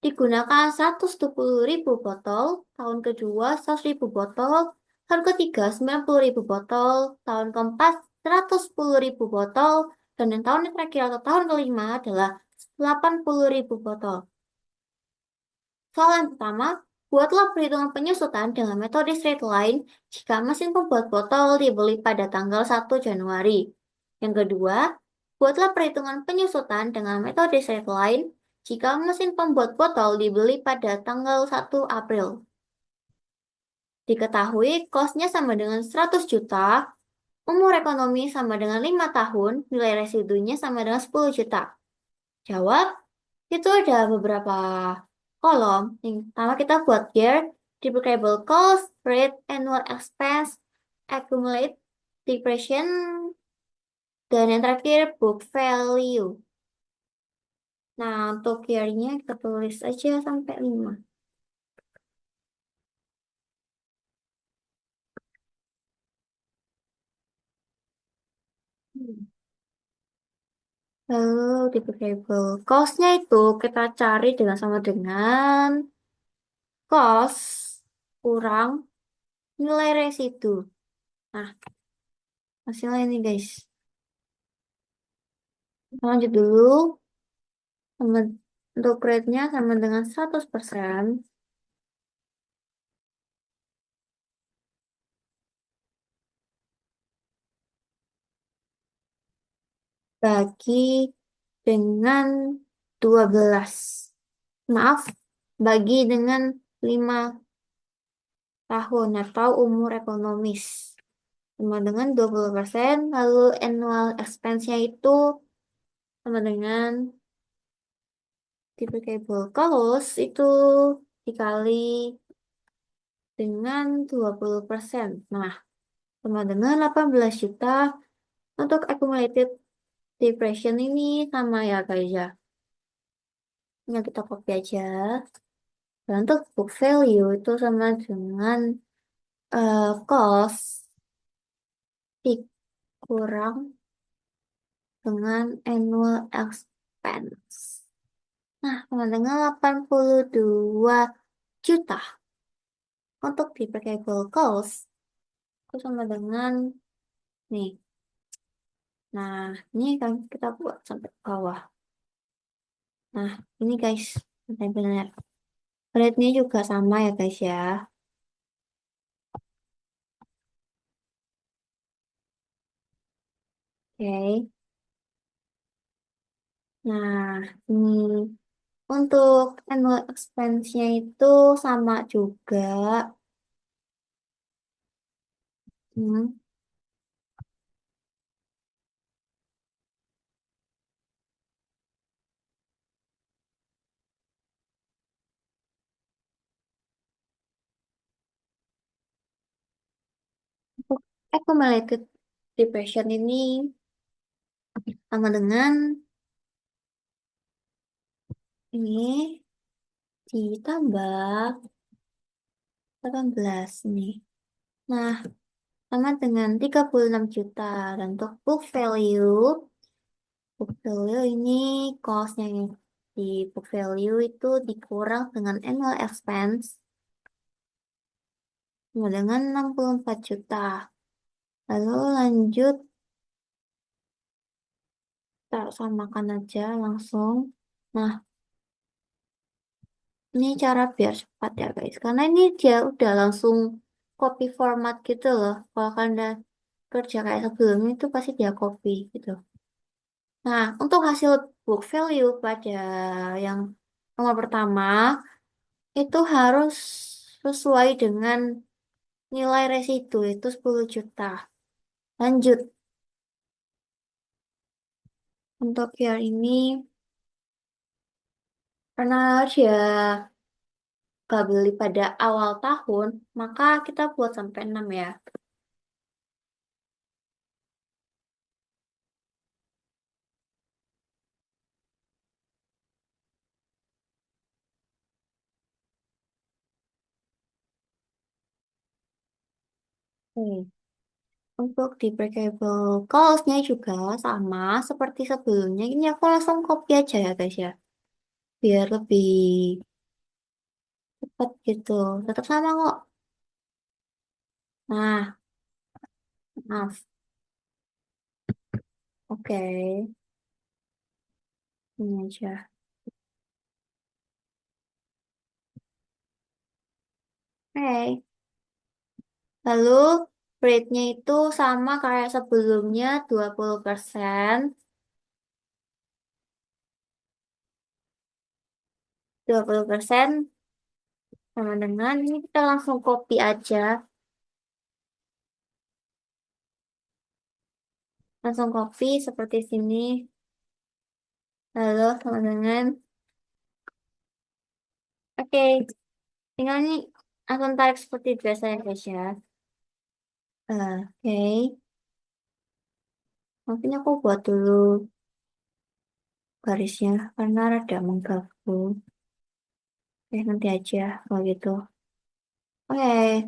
digunakan 120.000 botol, tahun kedua 100.000 botol, tahun ketiga 90.000 botol, tahun keempat 110.000 botol, dan yang tahun yang terakhir atau tahun kelima adalah 80.000 botol. Soal yang pertama, buatlah perhitungan penyusutan dengan metode straight line jika mesin pembuat botol dibeli pada tanggal 1 Januari. Yang kedua, buatlah perhitungan penyusutan dengan metode straight line jika mesin pembuat botol dibeli pada tanggal 1 April. Diketahui kosnya sama dengan 100 juta, umur ekonomi sama dengan 5 tahun, nilai residunya sama dengan 10 juta. Jawab, itu ada beberapa kolom. Yang pertama kita buat year Deprecable cost, rate, annual expense, accumulate, depreciation, dan yang terakhir book value. Nah, untuk year-nya kita tulis aja sampai 5. Lalu deprecable cost-nya itu kita cari dengan sama dengan cost kurang nilai residu. Nah, hasilnya ini guys. Kita lanjut dulu. Sama, untuk rate-nya sama dengan 100% bagi dengan 12. Maaf, bagi dengan 5 tahun atau umur ekonomis. Sama dengan 20%, lalu annual expense-nya itu sama dengan deprecable cost itu dikali dengan 20%. Nah, sama dengan 18 juta untuk accumulated depression ini sama ya guys ya. Ini kita copy aja. Dan untuk book value itu sama dengan cost dikurang dengan annual expense. Nah, sama dengan 82 juta untuk deprecable cost itu sama dengan nih. Nah, ini kan kita buat sampai ke bawah. Nah, ini guys, benar-benar. Rate-nya juga sama ya guys ya. Oke. Nah, ini untuk annual expense-nya itu sama juga. Hmm. Untuk accumulated depression ini sama dengan ini ditambah 18 nih. Nah, sama dengan 36 juta. Dan untuk book value ini cost-nya di book value itu dikurang dengan annual expense sama dengan 64 juta. Lalu lanjut, kita samakan aja langsung. Nah, ini cara biar cepat ya guys. Karena ini dia udah langsung copy format gitu loh. Kalau kalian udah kerja kayak sebelumnya itu pasti dia copy gitu. Nah, untuk hasil book value pada yang nomor pertama itu harus sesuai dengan nilai residu itu 10 juta. Lanjut, untuk yang ini karena dia gak beli pada awal tahun, maka kita buat sampai 6 ya. Oke. Untuk deprecable cost-nya juga sama seperti sebelumnya. Ini aku langsung copy aja ya guys ya. Biar lebih cepat gitu. Tetap sama kok. Nah, maaf. Oke. Ini aja. Oke. Lalu rate-nya itu sama kayak sebelumnya 20%. 20% sama dengan ini kita langsung copy aja. Langsung copy seperti sini. Lalu sama dengan oke. Tinggal nih Akan tarik seperti biasa ya guys ya. Oke, mungkin aku buat dulu garisnya karena rada mengganggu. Nanti aja kalau gitu. Oke,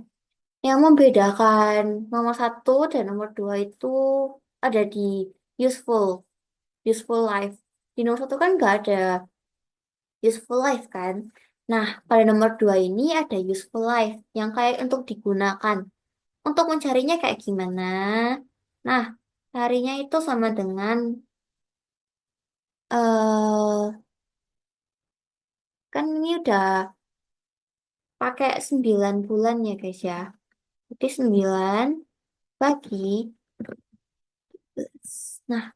yang membedakan nomor satu dan nomor dua itu ada di useful, useful life. Di nomor satu kan nggak ada useful life kan. Nah, pada nomor dua ini ada useful life yang kayak untuk digunakan. Untuk mencarinya kayak gimana? Nah, carinya itu sama dengan kan ini udah pakai 9 bulan ya guys ya. Jadi 9 bagi, nah,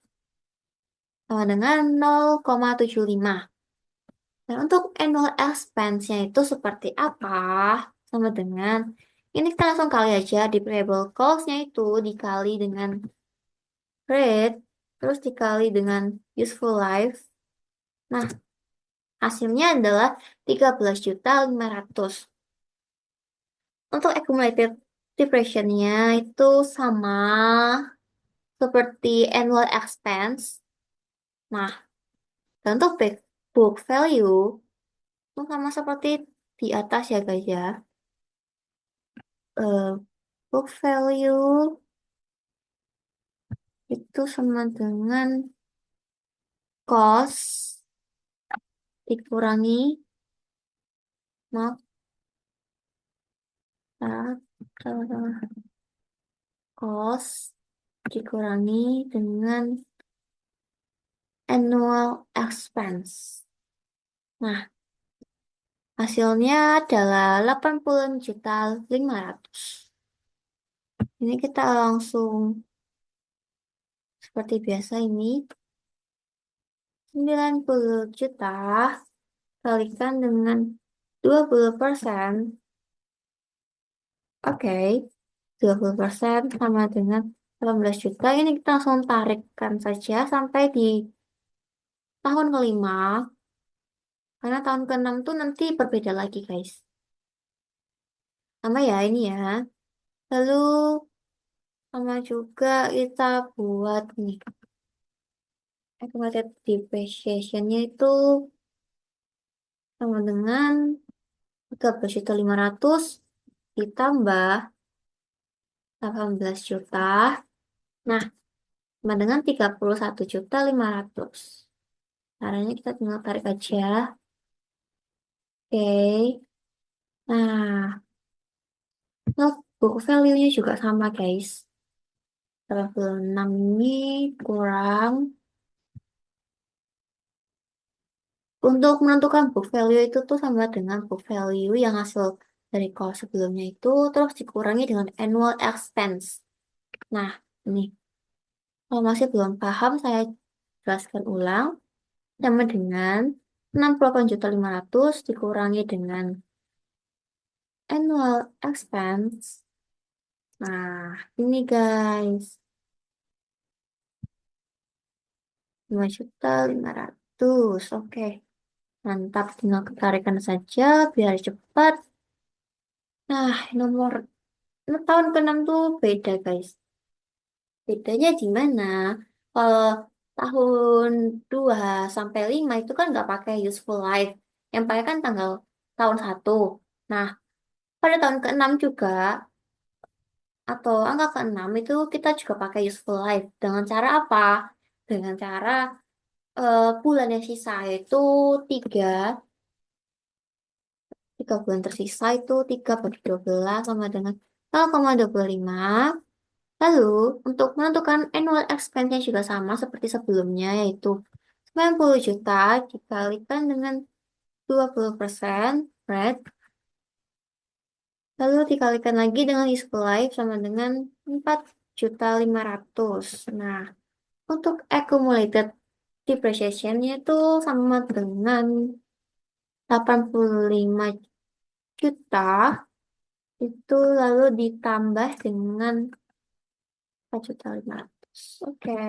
sama dengan 0,75. Dan untuk annual expense-nya itu seperti apa? Sama dengan, ini kita langsung kali aja di variable cost-nya itu dikali dengan rate, terus dikali dengan useful life. Nah, hasilnya adalah 13.500. Untuk accumulated depreciation-nya itu sama seperti annual expense. Nah, dan untuk book value itu sama seperti di atas ya guys ya. Eh, book value itu sama dengan cost dikurangi, maaf, cost dikurangi dengan annual expense. Nah, hasilnya adalah 80.500. Ini kita langsung seperti biasa ini 90 juta kalikan dengan 20%. Oke, 20% sama dengan 18 juta. Ini kita langsung tarikkan saja sampai di tahun kelima. Karena tahun keenam tuh nanti berbeda lagi guys. Sama ya ini ya. Lalu sama juga kita buat nih. Accumulated depreciation-nya itu sama dengan 13.500 ditambah 18 juta. Nah, sama dengan 31.500. Caranya kita tinggal tarik aja. Oke. Nah, book value-nya juga sama guys. 86 ini kurang. Untuk menentukan book value itu tuh sama dengan book value yang hasil dari cost sebelumnya itu terus dikurangi dengan annual expense. Nah, ini kalau masih belum paham saya jelaskan ulang. Sama dengan 68.500 dikurangi dengan annual expense. Nah, ini guys, 5.500. Oke, mantap. Tinggal ketarikan saja biar cepat. Nah, tahun ke-6 tuh beda guys. Bedanya di mana? Kalau tahun 2 sampai 5 itu kan nggak pakai useful life. Yang pakai kan tanggal tahun 1. Nah, pada tahun ke-6 juga atau angka ke-6 itu kita juga pakai useful life. Dengan cara apa? Dengan cara bulan yang sisa itu 3, 3 bulan tersisa itu 3 bagi 12 sama dengan 0,25. Lalu, untuk menentukan annual expense-nya juga sama seperti sebelumnya, yaitu 90 juta dikalikan dengan 20%, right? Lalu dikalikan lagi dengan useful life sama dengan 4.500. Nah, untuk accumulated depreciation-nya itu sama dengan 85 juta, itu lalu ditambah dengan 4.500. Oke.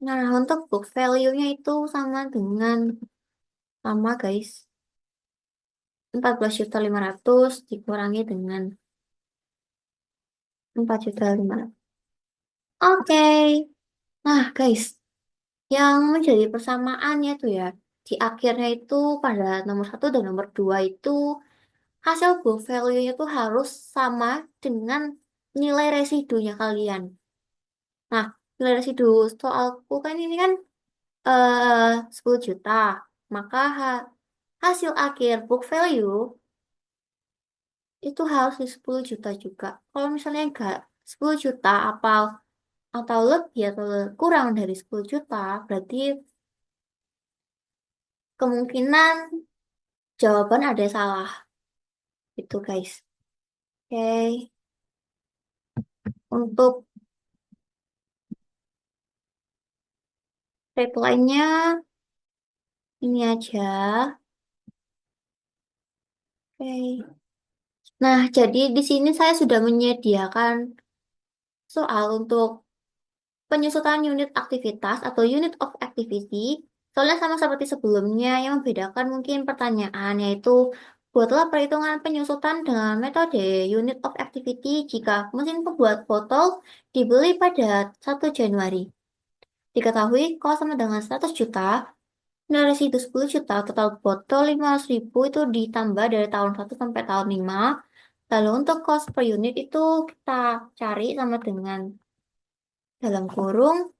Nah, untuk book value-nya itu sama dengan sama guys. 14.500.000 dikurangi dengan 4.500.000. Oke. Nah, guys, yang menjadi persamaannya tuh ya, di akhirnya itu pada nomor satu dan nomor dua itu hasil book value-nya tuh harus sama dengan nilai residunya kalian. Nah, nilai residu soalku kan ini kan 10 juta. Maka hasil akhir book value itu harus di 10 juta juga. Kalau misalnya enggak 10 juta atau lebih atau kurang dari 10 juta, berarti kemungkinan jawaban ada yang salah. Itu guys. Oke, untuk reply-nya ini aja. Oke. Nah, jadi di sini saya sudah menyediakan soal untuk penyusutan unit aktivitas atau unit of activity. Soalnya sama seperti sebelumnya, yang membedakan mungkin pertanyaan yaitu buatlah perhitungan penyusutan dengan metode unit of activity jika mesin pembuat botol dibeli pada 1 Januari. Diketahui kalau sama dengan 100 juta, dari situ 10 juta, total botol 500.000 itu ditambah dari tahun 1 sampai tahun 5. Lalu untuk cost per unit itu kita cari sama dengan dalam kurung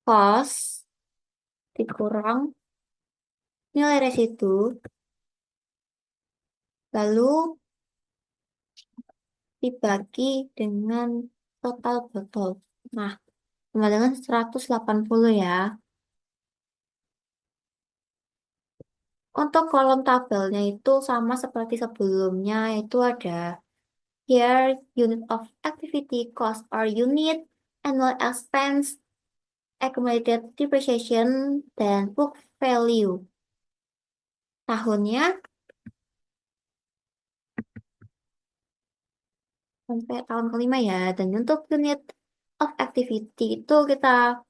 cost dikurang nilai residu, lalu dibagi dengan total botol. Nah, sama dengan 180 ya. Untuk kolom tabelnya itu sama seperti sebelumnya, itu ada here unit of activity cost or unit, annual expense, accumulated depreciation, dan book value. Tahunnya sampai tahun kelima ya. Dan untuk unit of activity itu kita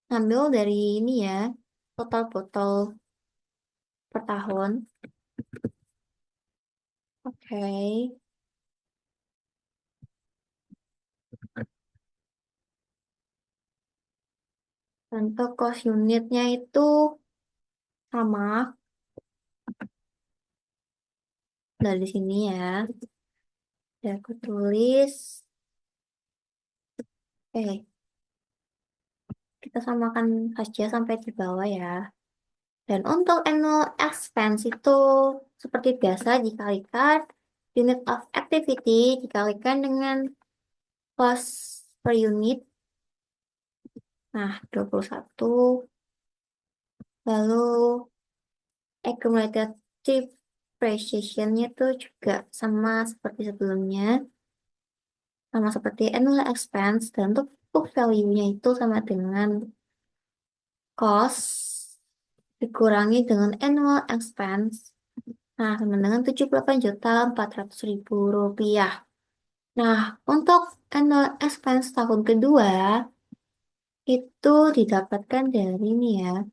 ambil dari ini ya, total botol per tahun. Oke. Untuk cost unitnya itu sama dari sini ya. Ya, aku tulis. Kita samakan saja sampai di bawah ya. Dan untuk annual expense itu seperti biasa dikalikan unit of activity dikalikan dengan cost per unit. Nah, 21. Lalu accumulated depreciation-nya itu juga sama seperti sebelumnya. Sama seperti annual expense. Dan untuk book value-nya itu sama dengan cost dikurangi dengan annual expense. Nah, sama dengan 78.400.000 rupiah. Nah, untuk annual expense tahun kedua, itu didapatkan dari ini ya,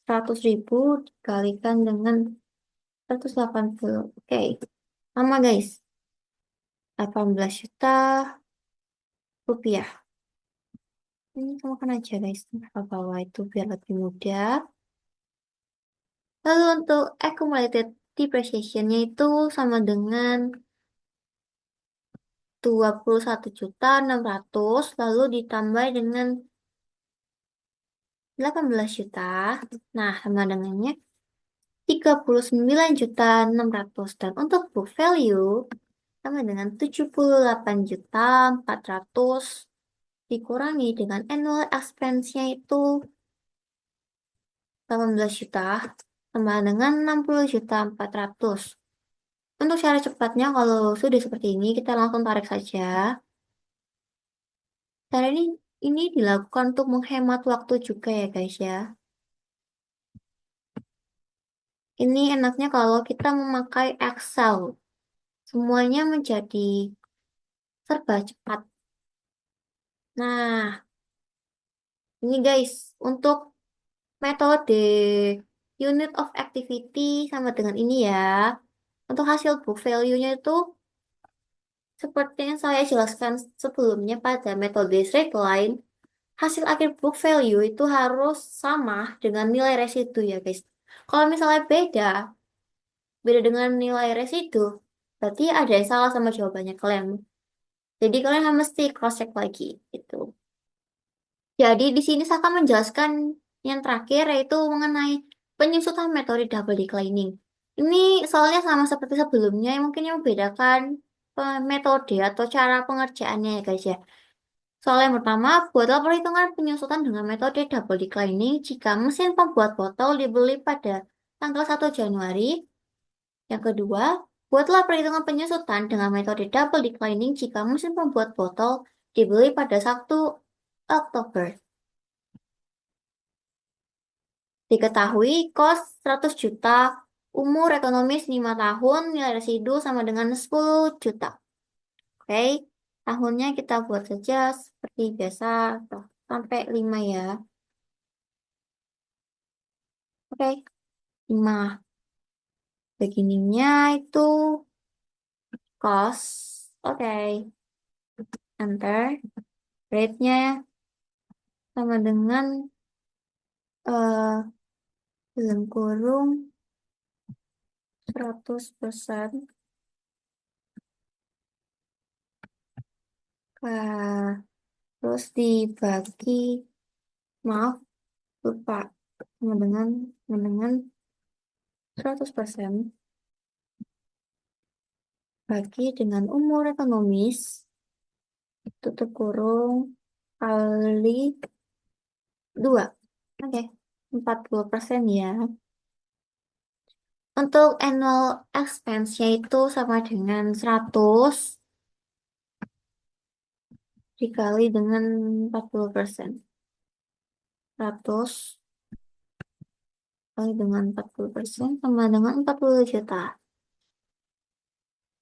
100.000 dikalikan dengan 180. Oke, sama guys, 18 juta rupiah. Ini samakan aja guys, ke bawah itu biar lebih mudah. Lalu untuk accumulated depreciation-nya itu sama dengan 21.600.000 lalu ditambah dengan 18 juta. Nah, sama dengannya 39.600.000 dan untuk book value sama dengan 78.400.000 dikurangi dengan annual expense-nya itu 18 juta sama dengan 60.400.000. Untuk cara cepatnya kalau sudah seperti ini kita langsung tarik saja. Cara ini dilakukan untuk menghemat waktu juga ya guys ya. Ini enaknya kalau kita memakai Excel. Semuanya menjadi serba cepat. Nah, ini guys, untuk Metode unit of activity sama dengan ini ya. Untuk hasil book value-nya itu seperti yang saya jelaskan sebelumnya pada metode straight line, hasil akhir book value itu harus sama dengan nilai residu ya guys. Kalau misalnya beda dengan nilai residu, berarti ada yang salah sama jawabannya kalian. Jadi kalian harus mesti cross check lagi itu. Jadi di sini saya akan menjelaskan yang terakhir yaitu mengenai penyusutan metode double declining. Ini soalnya sama seperti sebelumnya, yang mungkin yang membedakan metode atau cara pengerjaannya ya guys ya. Soal yang pertama, buatlah perhitungan penyusutan dengan metode double declining jika mesin pembuat botol dibeli pada tanggal 1 Januari. Yang kedua, buatlah perhitungan penyusutan dengan metode double declining jika mesin pembuat botol dibeli pada 1 Oktober. Diketahui kos 100 juta, umur ekonomis 5 tahun, nilai residu sama dengan 10 juta. Oke, tahunnya kita buat saja seperti biasa, atau sampai 5 ya. Oke, 5. Beginingnya itu kos. Oke, enter. Rate-nya sama dengan eh dalam kurung 100%. Terus dibagi, maaf, lupa. Sama dengan 100% bagi dengan umur ekonomis, tutup kurung, kali 2. Oke, 40% ya. Untuk annual expense-nya itu sama dengan 100 dikali dengan 40%. 100 kali dengan 40% sama dengan 40 juta.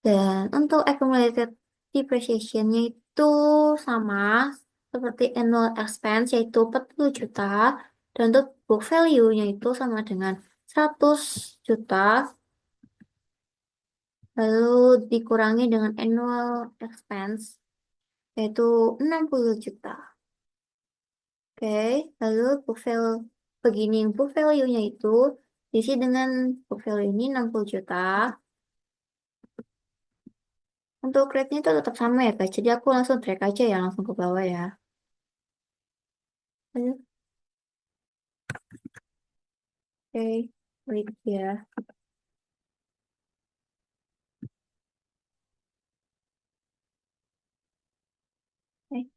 Dan untuk accumulated depreciation-nya itu sama seperti annual expense yaitu 40 juta. Dan untuk book value-nya itu sama dengan 100 juta lalu dikurangi dengan annual expense yaitu 60 juta. Oke, lalu book value-nya itu diisi dengan book value ini 60 juta. Untuk rate-nya itu tetap sama ya guys. Jadi aku langsung drag aja ya, langsung ke bawah ya. Ayo, oke, wait ya. Oke,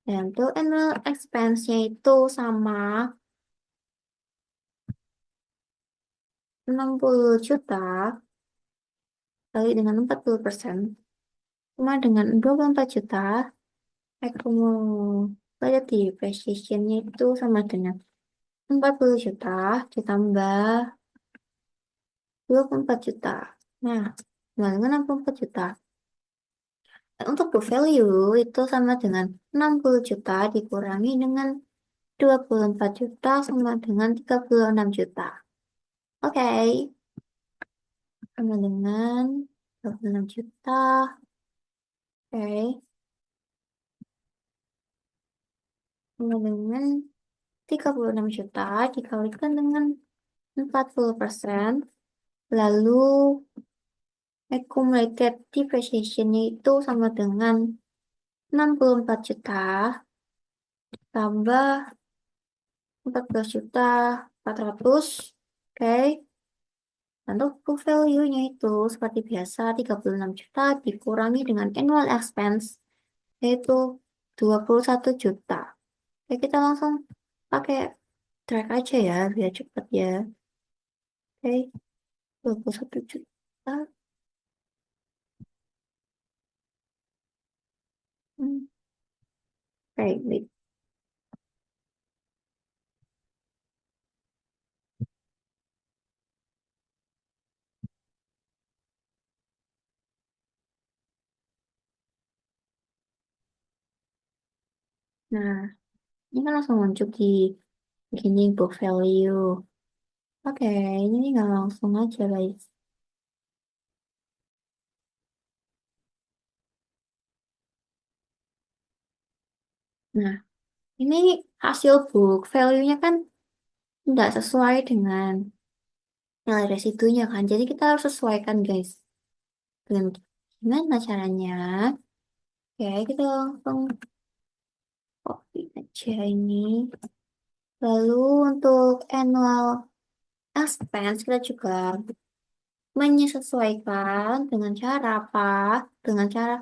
dan untuk annual expense-nya itu sama 60 juta kali dengan 40%. Sama dengan 24 juta. Aku mau lihat di precision-nya itu sama dengan 40 juta ditambah 24 juta. Nah, sama dengan 64 juta. Untuk book value itu sama dengan 60 juta dikurangi dengan 24 juta sama dengan 36 juta. Oke, sama dengan 26 juta. Oke, sama dengan 36 juta dikalikan dengan 40%. Lalu accumulated depreciation-nya itu sama dengan 64 juta tambah 14 juta 400. Oke, untuk book value-nya itu seperti biasa 36 juta dikurangi dengan annual expense yaitu 21 juta. Oke, kita langsung pakai track aja ya biar cepet ya. Oke, 21 juta. Hmm, Oke, wait. Nah, Ini kan langsung muncul di gini book value. Oke, ini nggak langsung aja guys. Nah, ini hasil book value-nya kan nggak sesuai dengan nilai residunya kan. Jadi kita harus sesuaikan guys. Dengan gimana caranya? Oke, kita langsung copy aja ini. Lalu untuk annual expense kita juga menyesuaikan dengan cara apa? Dengan cara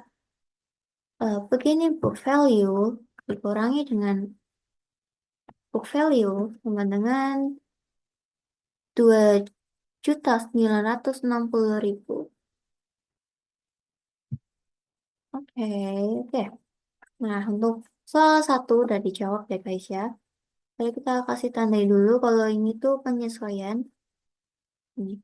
begini book value dikurangi dengan book value sama dengan 2.960.000. Oke, oke. Nah, untuk salah satu udah dijawab ya guys ya. Jadi kita kasih tandai dulu kalau ini tuh penyesuaian. Ini.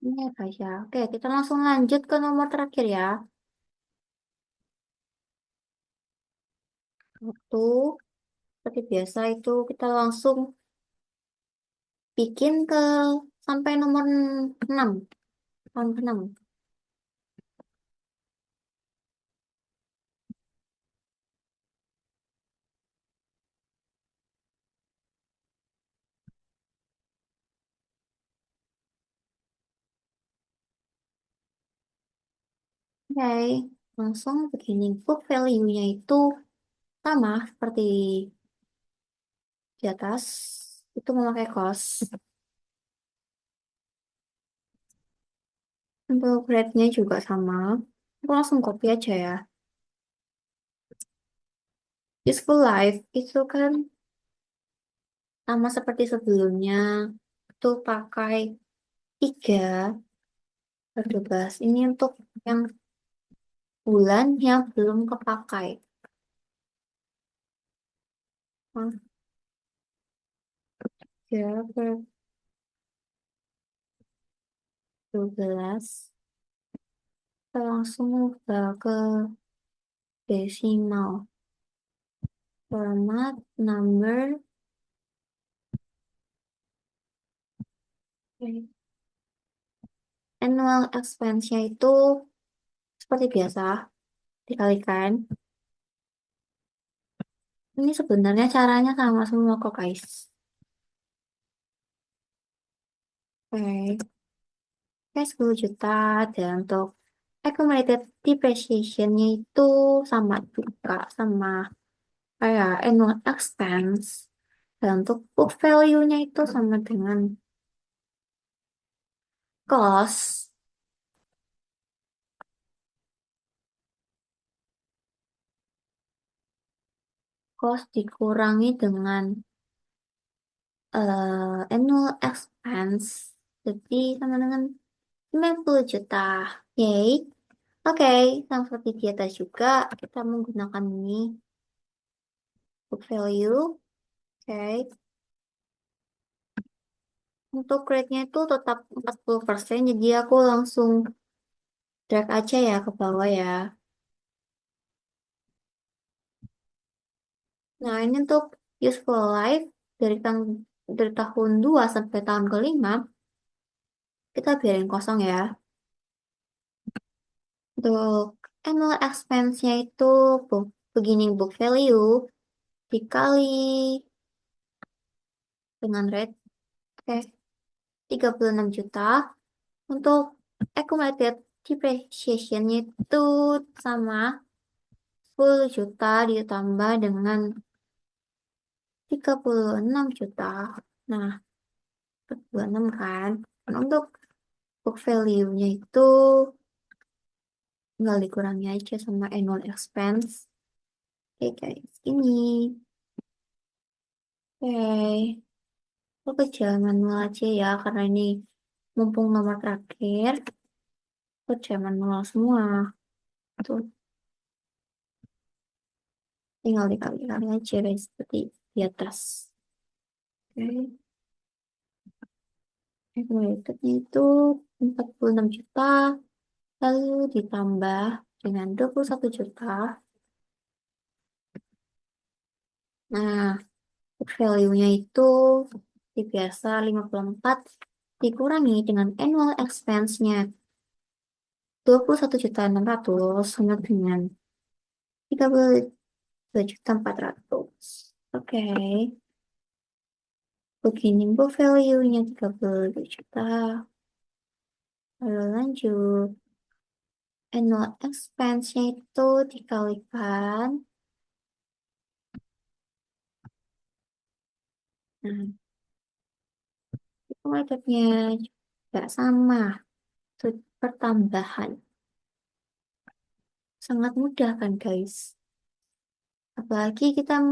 Ini ya guys ya. Oke, kita langsung lanjut ke nomor terakhir ya. Waktu seperti biasa itu kita langsung bikin ke sampai nomor 6. Tahun ke-6. Oke, langsung begini. Book value-nya itu sama seperti di atas. Itu memakai cost. Untuk rate-nya juga sama. Aku langsung copy aja ya. Useful life itu kan sama seperti sebelumnya. Itu pakai 3/12. Ini untuk yang bulan yang belum kepakai. Nah, 3/12. Kita langsung ubah ke desimal. Format number. Oke. Annual expense-nya itu seperti biasa dikalikan. Ini sebenarnya caranya sama semua kok guys. Oke, oke 10 juta dan untuk accumulated depreciation-nya itu sama juga sama kayak annual expense. Dan untuk book value-nya itu sama dengan cost. Cost dikurangi dengan annual expense. Jadi sama dengan 90 juta. Yay. Oke, sama seperti di atas juga, kita menggunakan ini book value. Oke, untuk rate-nya itu tetap 40%, jadi aku langsung drag aja ya ke bawah ya. Nah, ini untuk useful life dari tahun 2 sampai tahun ke-5, kita biarin kosong ya. Untuk annual expense-nya itu beginning book value dikali dengan rate, oke, 36 juta. Untuk accumulated depreciation itu sama 10 juta ditambah dengan 36 juta. Nah, 26 kan. Nah, untuk book value-nya itu tinggal dikurangi aja sama annual expense. Oke guys, ini. Oke, aku kerja manual aja ya, karena ini mumpung nomor terakhir, kerja manual semua. Tuh, tinggal dikali-kali aja guys, seperti di atas. Oke, accumulated-nya itu 46 juta, lalu ditambah dengan 21 juta. Nah, book value-nya itu seperti biasa 54 dikurangi dengan annual expense-nya 21.600.000 sama dengan 32.400.000. Oke, beginning book value-nya 32 juta. Lalu lanjut, annual expense-nya itu dikalikan. Nah, metodenya juga sama, itu pertambahan. Sangat mudah kan guys? Apalagi kita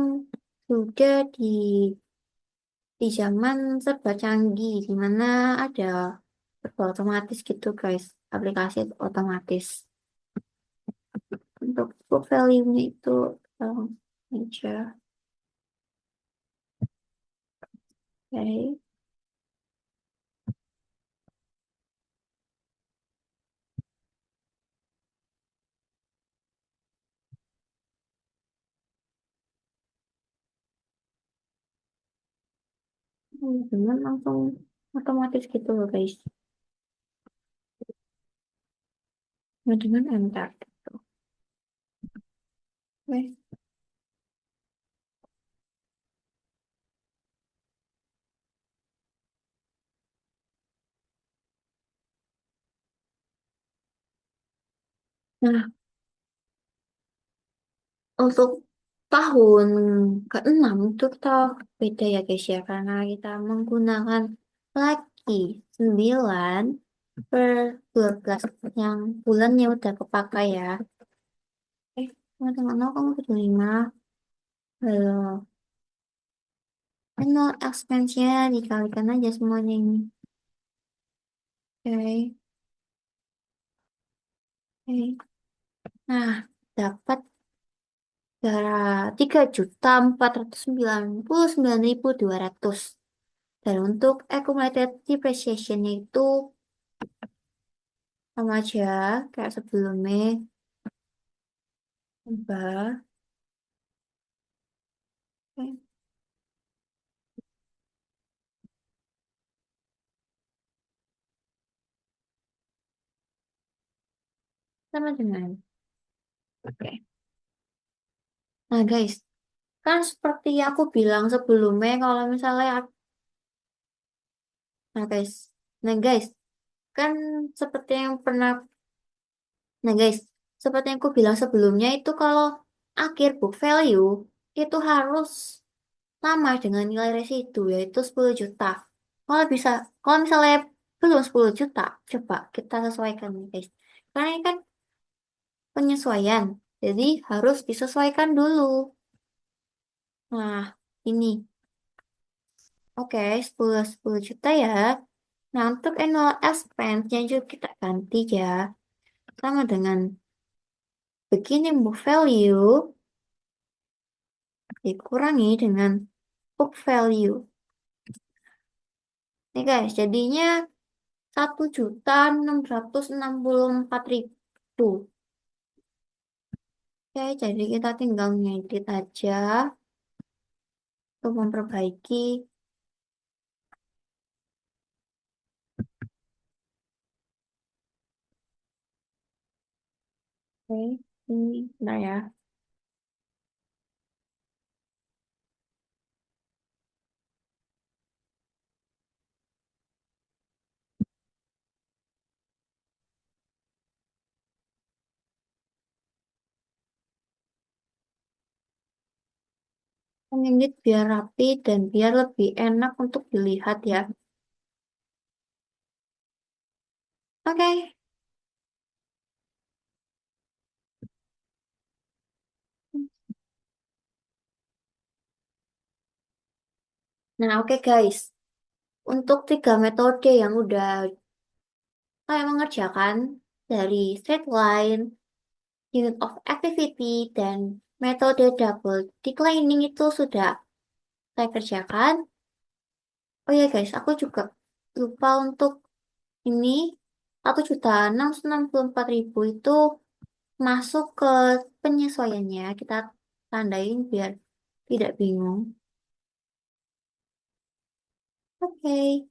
sudah di zaman serba canggih, di mana ada serba otomatis gitu guys, aplikasi otomatis. Untuk book value-nya itu aja. Oke. Dengan langsung otomatis gitu loh guys. Nah, dengan enter gitu. Oke. Nah, untuk tahun ke-6 itu kita beda ya guys ya, karena kita menggunakan lagi 9 per 12 yang bulannya udah kepakai ya. Teman-teman, kamu ke 5. Lalu, annual expense-nya dikalikan aja semuanya ini. Oke, oke. Nah, dapat 3.499.200. Dan untuk accumulated depreciation-nya itu sama aja kayak sebelumnya. Tambah. Oke, sama dengan. Oke. Nah guys, kan seperti yang aku bilang sebelumnya kalau misalnya nah guys, nah guys, kan seperti yang pernah nah guys, seperti yang aku bilang sebelumnya itu kalau akhir book value itu harus sama dengan nilai residu yaitu 10 juta. Kalau bisa, kalau misalnya belum 10 juta, coba kita sesuaikan nih guys. Karena ini kan penyesuaian, jadi harus disesuaikan dulu. Nah, ini oke 10 juta ya. Nah, untuk annual expense-nya juga kita ganti ya. Sama dengan beginning book value dikurangi dengan book value. Nih guys, jadinya 1.664.000. Oke, jadi kita tinggal ngedit aja untuk memperbaiki. Oke, ini benar ya. Ngedit biar rapi dan biar lebih enak untuk dilihat ya. Oke, Nah, oke guys. Untuk tiga metode yang udah saya mengerjakan dari straight line, unit of activity, dan metode double declining itu sudah saya kerjakan. Oh ya guys, aku juga lupa untuk ini 1.664.000 itu masuk ke penyesuaiannya. Kita tandain biar tidak bingung. Oke,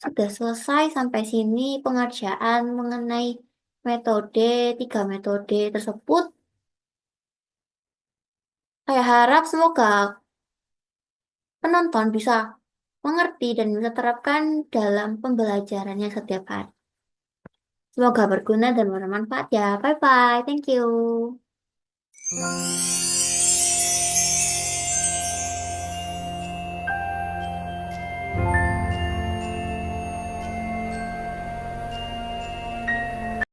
sudah selesai sampai sini pengerjaan mengenai metode, tiga metode tersebut. Saya harap semoga penonton bisa mengerti dan bisa terapkan dalam pembelajarannya setiap hari. Semoga berguna dan bermanfaat ya. Bye bye. Thank you.